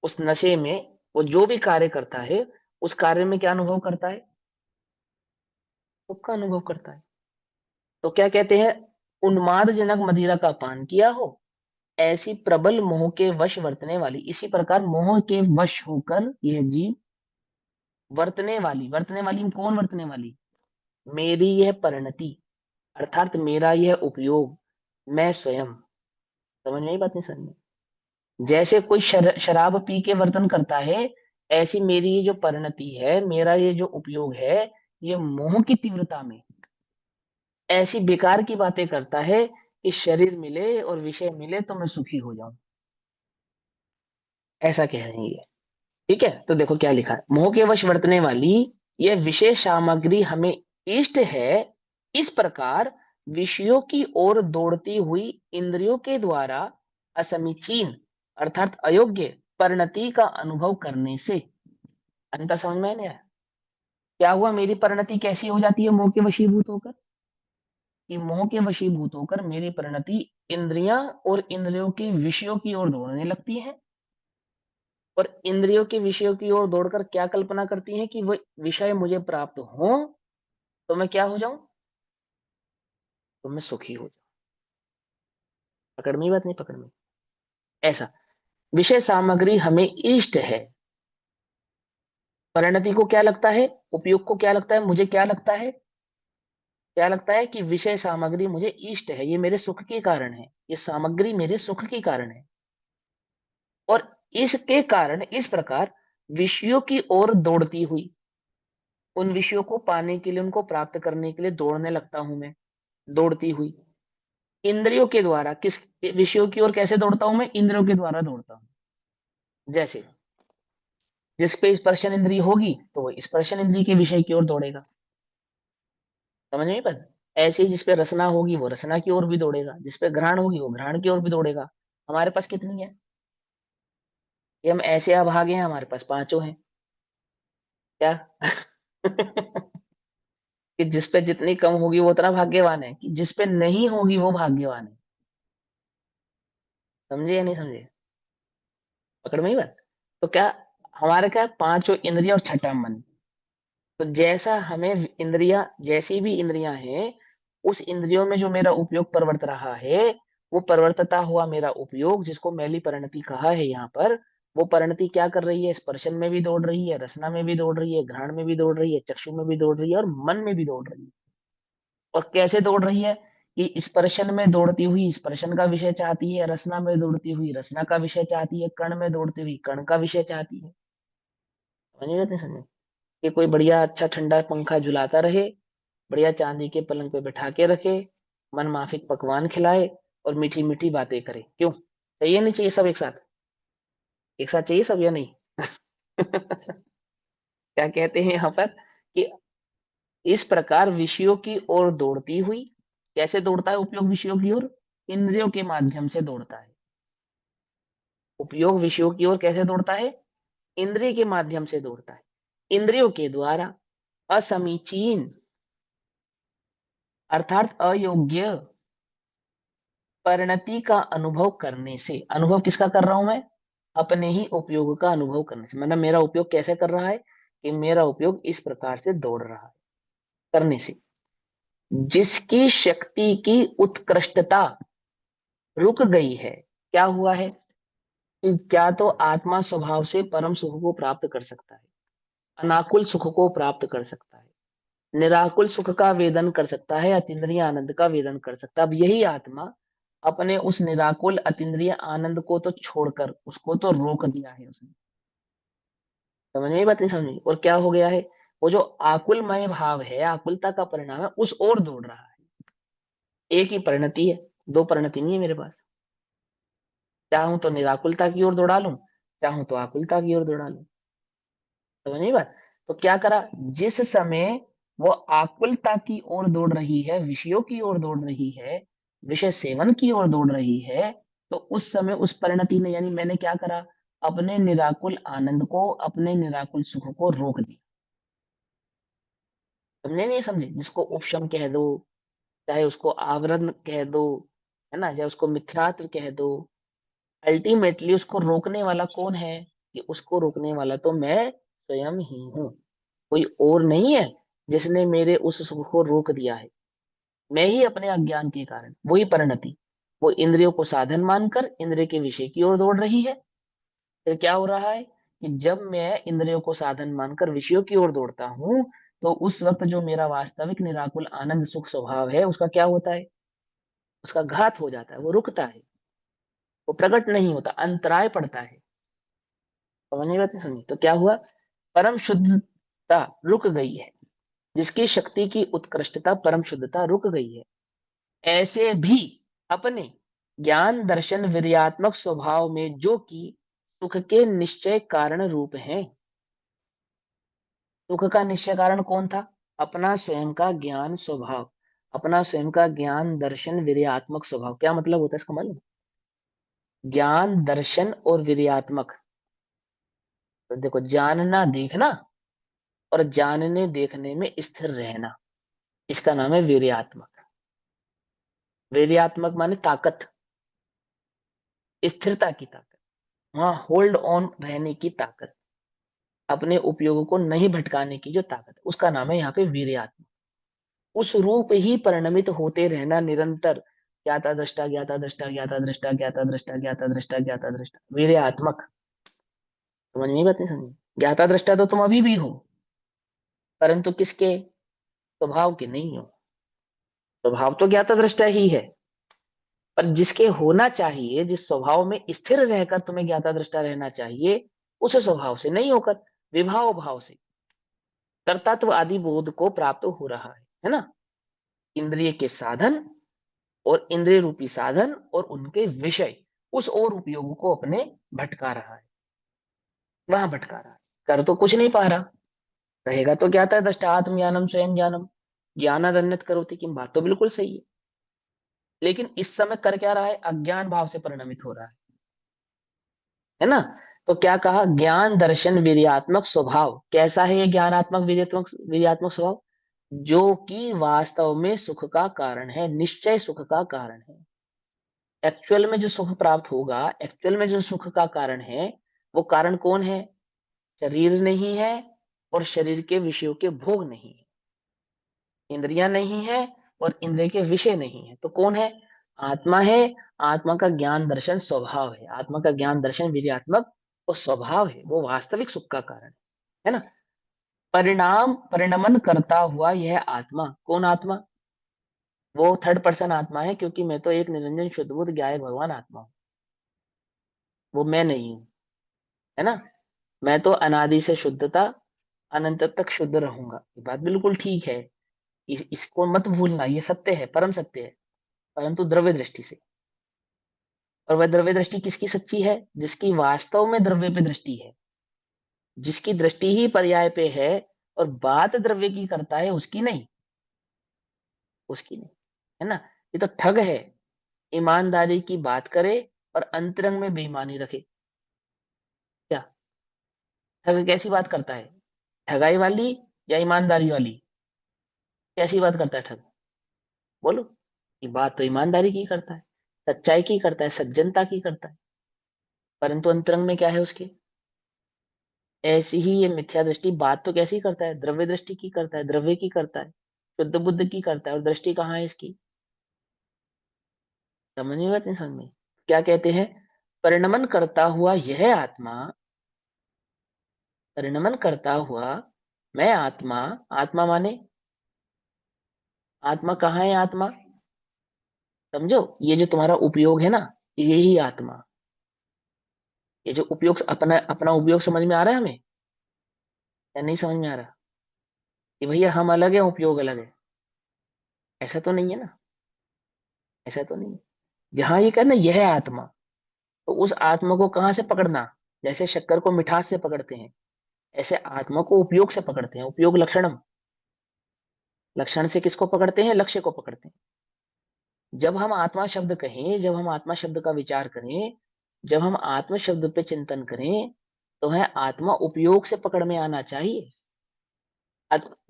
उस नशे में वो जो भी कार्य करता है, उस कार्य में क्या अनुभव करता है, सुख का अनुभव करता है। तो क्या कहते हैं, उन्माद जनक मदिरा का पान किया हो, ऐसी प्रबल मोह के वश वर्तने वाली, इसी प्रकार मोह के वश होकर यह जीव वर्तने वाली में कौन वर्तने वाली, मेरी यह परिणति, अर्थात मेरा यह उपयोग, मैं स्वयं। समझ में आई बात नहीं समझ में? जैसे कोई शराब पी के वर्तन करता है, ऐसी मेरी ये जो परिणति है, मेरा ये जो उपयोग है, ये मोह की तीव्रता में ऐसी बेकार की बातें करता है कि शरीर मिले और विषय मिले तो मैं सुखी हो जाऊं, ऐसा कह रहे हैं ये। ठीक है, तो देखो क्या लिखा है, मोह के वश वर्तने वाली यह विशेष सामग्री हमें इष्ट है, इस प्रकार विषयों की ओर दौड़ती हुई इंद्रियों के द्वारा असमीचीन, अर्थात अयोग्य परिणति का अनुभव करने से। अंतर समझ में नहीं आया? क्या हुआ, मेरी परिणति कैसी हो जाती है मोह के वशीभूत होकर, कि मोह के वशीभूत होकर मेरी परिणति इंद्रियां और इंद्रियों के विषयों की ओर दौड़ने लगती है। और इंद्रियों के विषयों की ओर दौड़कर क्या कल्पना करती हैं, कि वो विषय मुझे प्राप्त हो तो मैं क्या हो जाऊं, तो मैं सुखी हो जाऊं। पकड़ में ही बात नहीं, पकड़ में? ऐसा विषय सामग्री हमें इष्ट है, परिणति को क्या लगता है, उपयोग को क्या लगता है, मुझे क्या लगता है, क्या लगता है कि विषय सामग्री मुझे इष्ट है, ये मेरे सुख के कारण है, ये सामग्री मेरे सुख के कारण है। और इसके कारण इस प्रकार विषयों की ओर दौड़ती हुई, उन विषयों को पाने के लिए, उनको प्राप्त करने के लिए दौड़ने लगता हूं मैं, दौड़ती हुई इंद्रियों के द्वारा, किस विषयों की ओर कैसे दौड़ता हूं मैं, इंद्रियों के द्वारा दौड़ता हूं। जैसे जिस पे स्पर्शन इंद्रिय होगी तो वो स्पर्शन इंद्रिय के विषय की ओर दौड़ेगा। समझ में नहीं पता? ऐसे ही जिसपे रसना होगी वो रसना की ओर भी दौड़ेगा, जिसपे घ्राण होगी वो घ्राण की ओर भी दौड़ेगा। हमारे पास कितनी है? कि हम ऐसे अभागे हैं, हमारे पास पांचों हैं क्या? कि जिसपे जितनी कम होगी वो उतना भाग्यवान है, कि जिसपे नहीं होगी वो भाग्यवान है। समझे या नहीं समझे? पकड़ में ही बात। तो क्या हमारे क्या पांचों इंद्रिया और छठा मन। तो जैसा हमें इंद्रिया, जैसी भी इंद्रियां हैं, उस इंद्रियों में जो मेरा उपयोग परवर्त रहा है, वो परवर्तता हुआ मेरा उपयोग, जिसको मैली परिणति कहा है यहाँ पर, वो परिणति क्या कर रही है? स्पर्शन में भी दौड़ रही है, रसना में भी दौड़ रही है, घ्राण में भी दौड़ रही है, चक्षु में भी दौड़ रही है, और मन में भी दौड़ रही है। और कैसे दौड़ रही है? कि स्पर्शन में दौड़ती हुई स्पर्शन का विषय चाहती है, रसना में दौड़ती हुई रसना का विषय चाहती है, कण में दौड़ती हुई कण का विषय चाहती है। समझ में नहीं समझ? कि कोई बढ़िया अच्छा ठंडा पंखा झुलाता रहे, बढ़िया चांदी के पलंग पे बैठा के रखे, मन माफिक पकवान खिलाए, और मीठी मीठी बातें करे। क्यों चाहिए? नहीं चाहिए सब एक साथ? एक साथ चाहिए सब या नहीं? क्या कहते हैं यहाँ पर? कि इस प्रकार विषयों की ओर दौड़ती हुई, कैसे दौड़ता है उपयोग विषयों की ओर? इंद्रियों के माध्यम से दौड़ता है। उपयोग विषयों की ओर कैसे दौड़ता है? इंद्रिय के माध्यम से दौड़ता है। इंद्रियों के द्वारा असमीचीन, अर्थात अयोग्य परिणति का अनुभव करने से। अनुभव किसका कर रहा हूं मैं? अपने ही उपयोग का अनुभव करने से। मतलब मेरा उपयोग कैसे कर रहा है? कि मेरा उपयोग इस प्रकार से दौड़ रहा है, करने से जिसकी शक्ति की उत्कृष्टता रुक गई है। क्या हुआ है? कि क्या तो आत्मा स्वभाव से परम सुख को प्राप्त कर सकता है, अनाकुल सुख को प्राप्त कर सकता है, निराकुल सुख का वेदन कर सकता है, अतीन्द्रिय आनंद का वेदन कर सकता है। अब यही आत्मा अपने उस निराकुल अतीन्द्रिय आनंद को तो छोड़कर उसको तो रोक दिया है उसने। समझ में बात नहीं समझी? और क्या हो गया है? वो जो आकुलमय भाव है, आकुलता का परिणाम है, उस ओर दौड़ रहा है। एक ही परिणति है, दो परिणति नहीं है मेरे पास। चाहूं तो निराकुलता की ओर दौड़ा लूं, चाहूं तो आकुलता की ओर दौड़ा लूं। समझ में बात? तो क्या करा? जिस समय वो आकुलता की ओर दौड़ रही है, विषयों की ओर दौड़ रही है, विषय सेवन की ओर दौड़ रही है, तो उस समय उस परिणति ने, यानी मैंने क्या करा? अपने निराकुल आनंद को, अपने निराकुल सुख को रोक दिया। समझे नहीं समझे? जिसको उपशम कह दो, चाहे उसको आवरण कह दो, है ना, चाहे उसको मिथ्यात्व कह दो, अल्टीमेटली उसको रोकने वाला कौन है? कि उसको रोकने वाला तो मैं स्वयं ही हूँ, कोई और नहीं है जिसने मेरे उस सुख को रोक दिया है। मैं ही अपने अज्ञान के कारण, वही परिणति, वो इंद्रियों को साधन मानकर इंद्रिय के विषय की ओर दौड़ रही है। फिर क्या हो रहा है? कि जब मैं इंद्रियों को साधन मानकर विषयों की ओर दौड़ता हूं, तो उस वक्त जो मेरा वास्तविक निराकुल आनंद सुख स्वभाव है, उसका क्या होता है? उसका घात हो जाता है, वो रुकता है, वो प्रकट नहीं होता, अंतराय पड़ता है। समझ नहीं बात? समझी? तो क्या हुआ? परम शुद्धता रुक गई है, जिसकी शक्ति की उत्कृष्टता परम शुद्धता रुक गई है, ऐसे भी अपने ज्ञान दर्शन वीर्यात्मक स्वभाव में, जो कि सुख के निश्चय कारण रूप हैं। सुख का निश्चय कारण कौन था? अपना स्वयं का ज्ञान स्वभाव, अपना स्वयं का ज्ञान दर्शन वीर्यात्मक स्वभाव। क्या मतलब होता है इसका मालूम? ज्ञान दर्शन और वीर्यात्मक। तो देखो, जानना देखना, और जानने देखने में स्थिर रहना, इसका नाम है वीर्यात्मक। वीर्यात्मक माने ताकत, स्थिरता की ताकत, वहां होल्ड ऑन रहने की ताकत, अपने उपयोग को नहीं भटकाने की जो ताकत है, उसका नाम है यहाँ पे वीर्यात्मक। उस रूप ही परिणमित होते रहना निरंतर, ज्ञाता दृष्टा ज्ञाता दृष्टा ज्ञाता दृष्टा ज्ञाता दृष्टा ज्ञाता दृष्टा ज्ञाता दृष्टा, वीर्यात्मक। समझ नहीं बात? नहीं समझी? ज्ञाता दृष्टा तो तुम अभी भी हो, परंतु किसके? स्वभाव के नहीं हो। स्वभाव तो ज्ञाता दृष्टा ही है, पर जिसके होना चाहिए, जिस स्वभाव में स्थिर रहकर तुम्हें ज्ञाता दृष्टा रहना चाहिए, उस स्वभाव से नहीं होकर विभाव भाव से कर्तृत्व आदि बोध को प्राप्त हो रहा है ना? इंद्रिय के साधन और इंद्रिय रूपी साधन और उनके विषय, उस और उपयोग को अपने भटका रहा है, वहां भटका रहा है। कर तो कुछ नहीं पा रहा, रहेगा तो ज्ञाता दृष्टा आत्म ज्ञानम स्वयं ज्ञानम। ज्ञानाद अन्यत् करोति किम, बात तो बिल्कुल सही है। लेकिन इस समय कर क्या रहा है, अज्ञान भाव से परिणमित हो रहा है ना। तो क्या कहा, ज्ञान दर्शन वीर्यात्मक स्वभाव, कैसा है ये ज्ञानात्मक वीर्यात्मक वीर्यात्मक स्वभाव, जो कि वास्तव में सुख का कारण है, निश्चय सुख का कारण है। एक्चुअल में जो सुख प्राप्त होगा, एक्चुअल में जो सुख का कारण है, वो कारण कौन है, शरीर नहीं है, और शरीर के विषयों के भोग नहीं है, इंद्रियां नहीं है, और इंद्रिय के विषय नहीं है, तो कौन है, आत्मा है। आत्मा का ज्ञान दर्शन स्वभाव है, आत्मा का ज्ञान दर्शन वीर्यात्मक वो स्वभाव है, वो वास्तविक सुख का कारण है ना। परिणाम परिणमन करता हुआ यह आत्मा, कौन आत्मा, वो थर्ड पर्सन आत्मा है, क्योंकि मैं तो एक निरंजन शुद्ध बुद्ध ज्ञायक भगवान आत्मा हूं, वो मैं नहीं हूं, है ना। मैं तो अनादि से शुद्धता, अनंत तक शुद्ध रहूंगा, ये बात बिल्कुल ठीक है। इसको मत भूलना, ये सत्य है, परम सत्य है, परंतु द्रव्य दृष्टि से। और वह द्रव्य दृष्टि किसकी सच्ची है, जिसकी वास्तव में द्रव्य पे दृष्टि है, जिसकी दृष्टि ही पर्याय पे है, और बात द्रव्य की करता है, उसकी नहीं, उसकी नहीं, है ना। ये तो ठग है, ईमानदारी की बात करे और अंतरंग में बेईमानी रखे। क्या, ठग कैसी बात करता है, ठगाई वाली या ईमानदारी वाली, कैसी बात करता है ठग, बोलो। ये बात तो ईमानदारी की करता है, सच्चाई की करता है, सज्जनता की करता है, परंतु अंतरंग में क्या है उसके। ऐसी ही ये मिथ्या दृष्टि बात तो कैसी करता है, द्रव्य दृष्टि की करता है, द्रव्य की करता है, शुद्ध बुद्ध की करता है, और दृष्टि कहाँ है इसकी, समझ में बात नहीं, समझ में। क्या कहते हैं, परिणमन करता हुआ यह आत्मा, परिणमन करता हुआ मैं आत्मा, आत्मा माने, आत्मा कहाँ है, आत्मा समझो, ये जो तुम्हारा उपयोग है ना, यही आत्मा, ये जो उपयोग, अपना अपना उपयोग समझ में आ रहा है हमें, या नहीं समझ में आ रहा, कि भैया हम अलग है, उपयोग अलग है, ऐसा तो नहीं है ना, ऐसा तो नहीं है। जहां ये कहना यह आत्मा, तो उस आत्मा को कहाँ से पकड़ना, जैसे शक्कर को मिठास से पकड़ते हैं, ऐसे आत्मा को उपयोग से पकड़ते हैं, उपयोग लक्षणम, लक्षण से किसको पकड़ते हैं, लक्ष्य को पकड़ते हैं। जब हम आत्मा शब्द कहें, जब हम आत्मा शब्द का विचार करें, जब हम आत्मा शब्द पे चिंतन करें, तो है आत्मा उपयोग से पकड़ में आना चाहिए,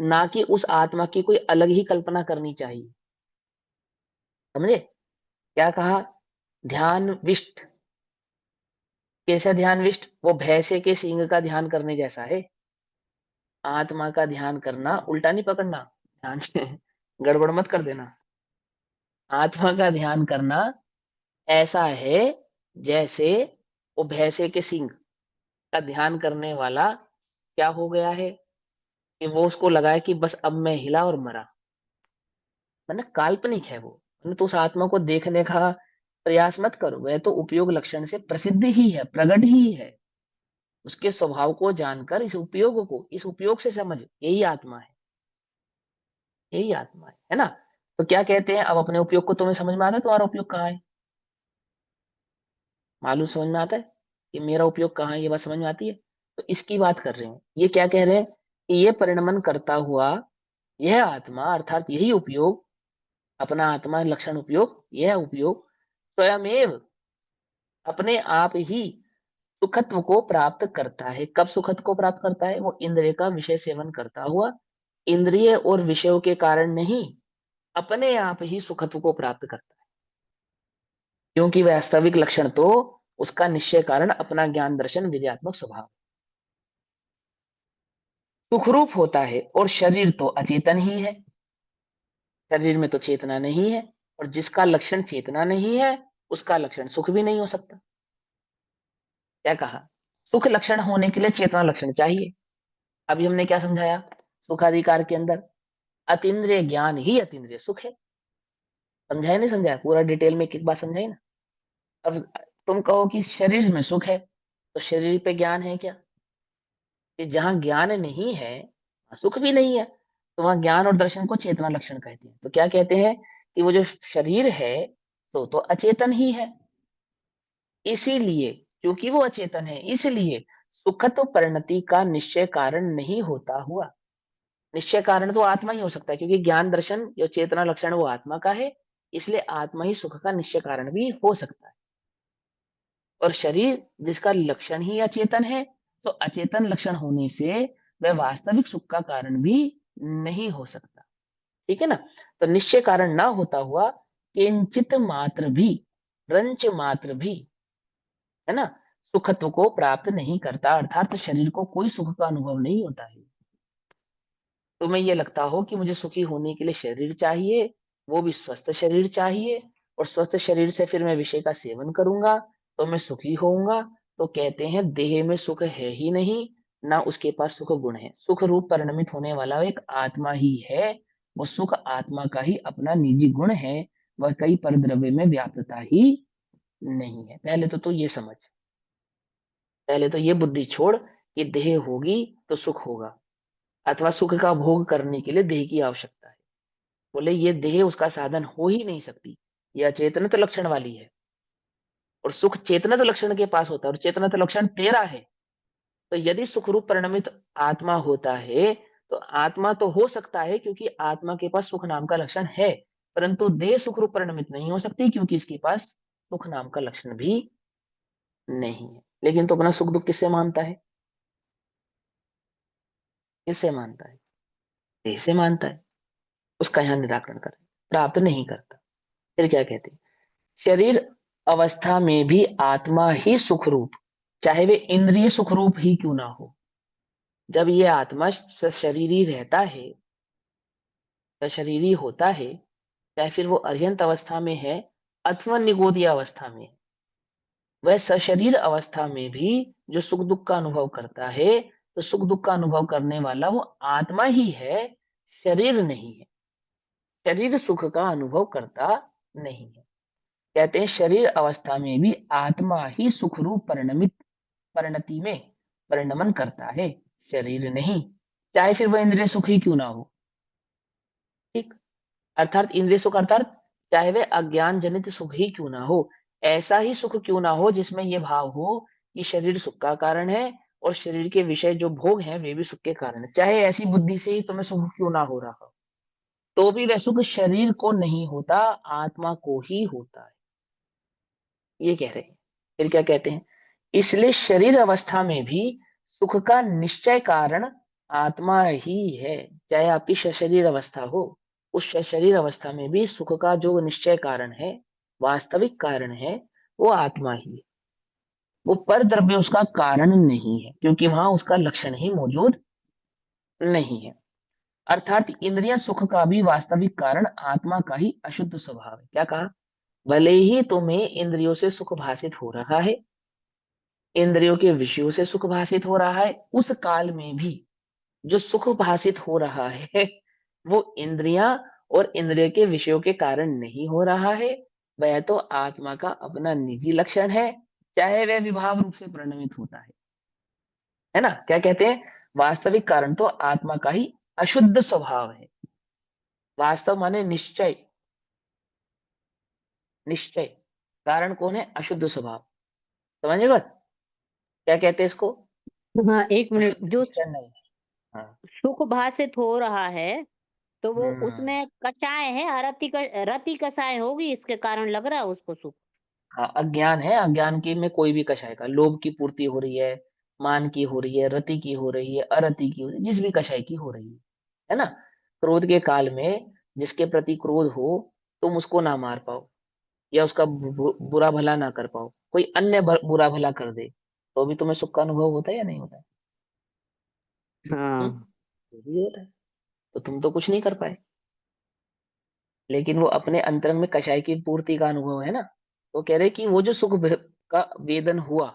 ना कि उस आत्मा की कोई अलग ही कल्पना करनी चाहिए, समझे। क्या कहा, ध्यान विष्ट, कैसा ध्यान विष्ट, वो भैंसे के सींग का ध्यान करने जैसा है। आत्मा का ध्यान करना उल्टा नहीं पकड़ना, ध्यान से गड़बड़ मत कर देना। आत्मा का ध्यान करना ऐसा है जैसे वो भैंसे के सींग का ध्यान करने वाला क्या हो गया है, कि वो उसको लगा है कि बस अब मैं हिला और मरा, मैंने काल्पनिक है वो, मैंने तो उस आत्मा को देखने का प्रयास मत करो, वह तो उपयोग लक्षण से प्रसिद्ध ही है, प्रगट ही है। उसके स्वभाव को जानकर इस उपयोग को, इस उपयोग से समझ, यही आत्मा है, यही आत्मा है ना। तो क्या कहते हैं, अब अपने उपयोग को तुम्हें समझ में आता है, तुम्हारा उपयोग कहाँ है, मालूम, समझ में आता है कि मेरा उपयोग कहाँ है, ये बात समझ में आती है। तो इसकी बात कर रहे हैं, ये क्या कह रहे हैं, कि ये परिणमन करता हुआ यह आत्मा, अर्थात यही उपयोग, अपना आत्मा लक्षण उपयोग, यह उपयोग स्वयमेव अपने आप ही सुखत्व को प्राप्त करता है। कब सुखत्व को प्राप्त करता है, वो इंद्रिय का विषय सेवन करता हुआ, इंद्रिय और विषयों के कारण नहीं, अपने आप ही सुखत्व को प्राप्त करता है, क्योंकि वास्तविक लक्षण तो उसका निश्चय कारण अपना ज्ञान दर्शन विद्यात्मक स्वभाव, सुखरूप होता है, और शरीर तो अचेतन ही है, शरीर में तो चेतना नहीं है, और जिसका लक्षण चेतना नहीं है, उसका लक्षण सुख भी नहीं हो सकता। क्या कहा, सुख लक्षण होने के लिए चेतना लक्षण चाहिए। अभी हमने क्या समझाया, सुखाधिकार के अंदर अतीन्द्रिय ज्ञान ही अतीन्द्रिय सुख है, समझाया नहीं समझाया, पूरा डिटेल में एक एक बात समझाई ना। अब तुम कहो कि शरीर में सुख है, तो शरीर पे ज्ञान है क्या, कि जहां ज्ञान नहीं है वहां सुख भी नहीं है, तो वहां ज्ञान और दर्शन को चेतना लक्षण कहते हैं। तो क्या कहते हैं, कि वो जो शरीर है तो अचेतन ही है, इसीलिए, क्योंकि वो अचेतन है, इसलिए सुखत्व परिणति का निश्चय कारण नहीं होता हुआ, निश्चय कारण तो आत्मा ही हो सकता है, क्योंकि ज्ञान दर्शन जो चेतना लक्षण वो आत्मा का है, इसलिए आत्मा ही सुख का निश्चय कारण भी हो सकता है। और शरीर जिसका लक्षण ही अचेतन है, तो अचेतन लक्षण होने से वह वास्तविक सुख का कारण भी नहीं हो सकता। ठीक है ना? तो निश्चय कारण ना होता हुआ किंचित मात्र भी, रंच मात्र भी, है ना, सुखत्व को प्राप्त नहीं करता, अर्थात शरीर को कोई सुख का अनुभव नहीं होता है। तुम्हें ये लगता हो कि मुझे सुखी होने के लिए शरीर चाहिए, वो भी स्वस्थ शरीर चाहिए, और स्वस्थ शरीर से फिर मैं विषय का सेवन करूंगा तो मैं सुखी होऊंगा, तो कहते हैं देह में सुख है ही नहीं, ना उसके पास सुख गुण है। सुख रूप परिणमित होने वाला एक आत्मा ही है, वो सुख आत्मा का ही अपना निजी गुण है, वह कई परद्रव्य में व्याप्तता ही नहीं है। पहले तो ये समझ, पहले तो ये बुद्धि छोड़ कि देह होगी तो सुख होगा, अथवा सुख का भोग करने के लिए देह की आवश्यकता है। बोले ये देह उसका साधन हो ही नहीं सकती, यह चेतनत लक्षण वाली है, और सुख चेतनत लक्षण के पास होता है, और चेतनत लक्षण तेरा है। तो यदि सुख रूप परिणमित आत्मा होता है, तो आत्मा तो हो सकता है क्योंकि आत्मा के पास सुख नाम का लक्षण है, परंतु देह सुख रूप परिणमित नहीं हो सकती क्योंकि इसके पास सुख नाम का लक्षण भी नहीं है। लेकिन तो अपना सुख दुख किससे मानता है? किससे मानता है? देह से मानता है। उसका यहां निराकरण करें, प्राप्त नहीं करता। फिर क्या कहते हैं? शरीर अवस्था में भी आत्मा ही सुख रूप, चाहे वे इंद्रिय सुख रूप ही क्यों ना हो। जब ये आत्मा शरीरी रहता है, शरीरी होता है, चाहे फिर वो अर्यंत अवस्था में है अथवा निगोदीय अवस्था में, वह सशरीर अवस्था में भी जो सुख दुख का अनुभव करता है, तो सुख दुख का अनुभव करने वाला वो आत्मा ही है, शरीर नहीं है। शरीर सुख का अनुभव करता नहीं है। कहते हैं शरीर अवस्था में भी आत्मा ही सुख रूप परिणमित परिणति में परिणमन करता है, शरीर नहीं, चाहे फिर वह इंद्रिय सुख ही क्यों ना हो। ठीक, अर्थात इंद्रिय सुख अर्थात चाहे वह अज्ञान जनित सुख ही क्यों ना हो, ऐसा ही सुख क्यों ना हो जिसमें यह भाव हो कि शरीर सुख का कारण है और शरीर के विषय जो भोग हैं वे भी सुख के कारण है, चाहे ऐसी बुद्धि से ही तुम्हें सुख क्यों ना हो रहा हो, तो भी वह सुख शरीर को नहीं होता, आत्मा को ही होता है। ये कह रहे हैं। फिर क्या कहते हैं? इसलिए शरीर अवस्था में भी सुख का निश्चय कारण आत्मा ही है, चाहे आपकी शरीर अवस्था हो, उस शरीर अवस्था में भी सुख का जो निश्चय कारण है, वास्तविक कारण है, वो आत्मा ही है। वो पर द्रव्य उसका कारण नहीं है, क्योंकि वहां उसका लक्षण ही मौजूद नहीं है। अर्थात इंद्रिय सुख का भी वास्तविक कारण आत्मा का ही अशुद्ध स्वभाव है। क्या कहा? भले ही तुम्हें इंद्रियों से सुख भासित हो रहा है, इंद्रियों के विषयों से सुख भासित हो रहा है, उस काल में भी जो सुख भासित हो रहा है वो इंद्रियां और इंद्रिय के विषयों के कारण नहीं हो रहा है, वह तो आत्मा का अपना निजी लक्षण है, चाहे वह विभाव रूप से परिणमित होता है ना? क्या कहते हैं? वास्तविक कारण तो आत्मा का ही अशुद्ध स्वभाव है। वास्तव माने निश्चय, निश्चय, कारण कौन है? अशुद्ध स्वभाव। समझे बात? क्या कहते हैं इसको? हाँ, 1 मिनट। अशुद्ध जो निश्चय नहीं। हाँ। सुख भासित हो रहा है, तो वो हम्म। उसमें कषाय है, रति कषाय होगी, इसके कारण लग रहा है उसको सुख। हाँ, अज्ञान है, अज्ञान की में कोई भी कषाय का, लोभ की पूर्ति हो रही है, मान की हो रही है, रति की हो रही है, अरति की हो रही है, जिस भी कषाय की हो रही है ना? क्रोध के काल में जिसके प्रति क्रोध हो, तुम उसको ना मार पाओ या उसका बुरा भला ना कर पाओ, कोई अन्य बुरा भला कर दे, तो भी तुम्हें सुख का अनुभव होता है या नहीं होता है? हाँ। वो भी होता है। तो तुम तो कुछ नहीं कर पाए, लेकिन वो अपने अंतरंग में कषाय की पूर्ति का अनुभव है ना। तो कह रहे कि वो जो सुख का वेदन हुआ,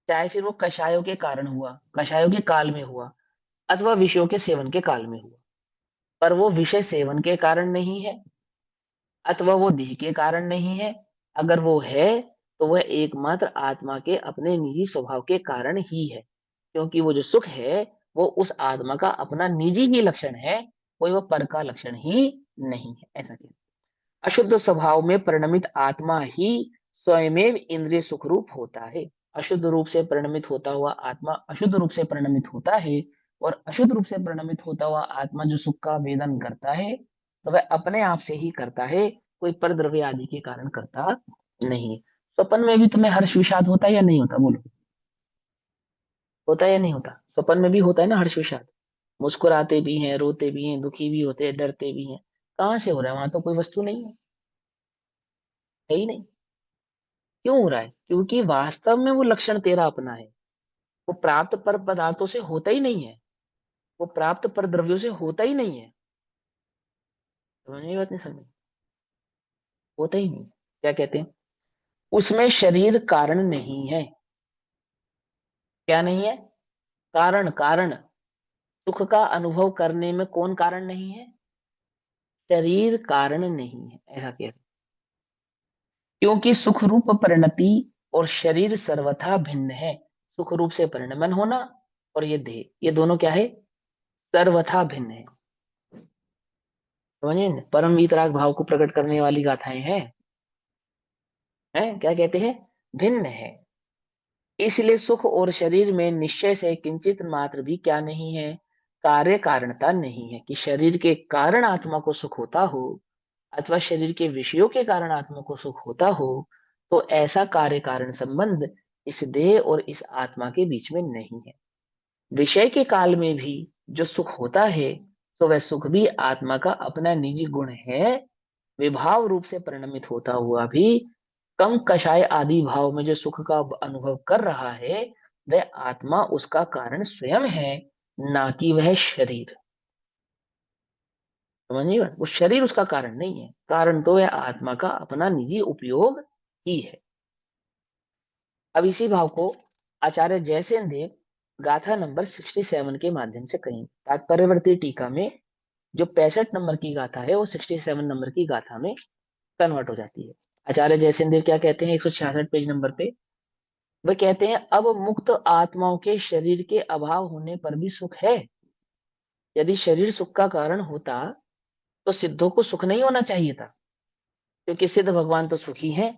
चाहे फिर वो कषायों के कारण हुआ, कषायों के काल में हुआ, अथवा विषयों के सेवन के काल में हुआ, पर वो विषय सेवन के कारण नहीं है, अथवा वो देह के कारण नहीं है। अगर वो है तो वह एकमात्र आत्मा के अपने निजी स्वभाव के कारण ही है, क्योंकि वो जो सुख है वो उस आत्मा का अपना निजी ही लक्षण है, कोई वो पर का लक्षण ही नहीं है। ऐसा कहते हैं। अशुद्ध स्वभाव में परिणमित आत्मा ही स्वयमेव इंद्रिय सुख रूप होता है। अशुद्ध रूप से परिणमित होता हुआ आत्मा अशुद्ध रूप से परिणमित होता है, और अशुद्ध रूप से परिणमित होता हुआ आत्मा जो सुख का वेदन करता है तो वह अपने आप से ही करता है, कोई परद्रव्य आदि के कारण करता नहीं। स्वप्न में भी तुम्हें हर्ष विषाद होता है या नहीं होता, बोलो, होता है या नहीं होता? स्वप्न में भी होता है ना हर्ष विषाद, मुस्कुराते भी हैं, रोते भी हैं, दुखी भी होते हैं, डरते भी हैं। कहाँ से हो रहा है? वहां तो कोई वस्तु नहीं है ही नहीं। क्यों हो रहा है? क्योंकि वास्तव में वो लक्षण तेरा अपना है, वो प्राप्त पर पदार्थों से होता ही नहीं है, वो प्राप्त पर द्रव्यों से होता ही नहीं है। समझ में बात नहीं? समझ, होता ही नहीं। क्या कहते हैं? उसमें शरीर कारण नहीं है। क्या नहीं है? कारण, कारण। सुख का अनुभव करने में कौन कारण नहीं है? शरीर कारण नहीं है, ऐसा कहते हैं। क्योंकि सुख रूप परिणति और शरीर सर्वथा भिन्न है। सुख रूप से परिणमन होना और ये देह, ये दोनों क्या है? सर्वथा भिन्न है। समझे? परम वीतराग भाव को प्रकट करने वाली गाथाएं हैं, क्या कहते हैं? भिन्न है। इसलिए सुख और शरीर में निश्चय से किंचित मात्र भी क्या नहीं है? कार्य कारणता नहीं है, कि शरीर के कारण आत्मा को सुख होता हो अथवा शरीर के विषयों के कारण आत्मा को सुख होता हो, तो ऐसा कार्य कारण संबंध इस देह और इस आत्मा के बीच में नहीं है। विषय के काल में भी जो सुख होता है तो वह सुख भी आत्मा का अपना निजी गुण है। विभाव रूप से परिणमित होता हुआ भी कम कषाय आदि भाव में जो सुख का अनुभव कर रहा है, वह आत्मा उसका कारण स्वयं है, ना कि वह शरीर। समझिए, वो शरीर उसका कारण नहीं है, कारण तो वह आत्मा का अपना निजी उपयोग ही है। अब इसी भाव को आचार्य जयसेन देव गाथा नंबर 67 के माध्यम से कहें। तात्पर्यवर्ती टीका में जो 65 नंबर की गाथा है वो 67 नंबर की गाथा में कन्वर्ट हो जाती है। आचार्य जयसेन देव क्या कहते हैं 166 पेज नंबर पे? वह कहते हैं, अब मुक्त आत्माओं के शरीर के अभाव होने पर भी सुख है। यदि शरीर सुख का कारण होता तो सिद्धों को सुख नहीं होना चाहिए था, क्योंकि सिद्ध भगवान तो सुखी हैं।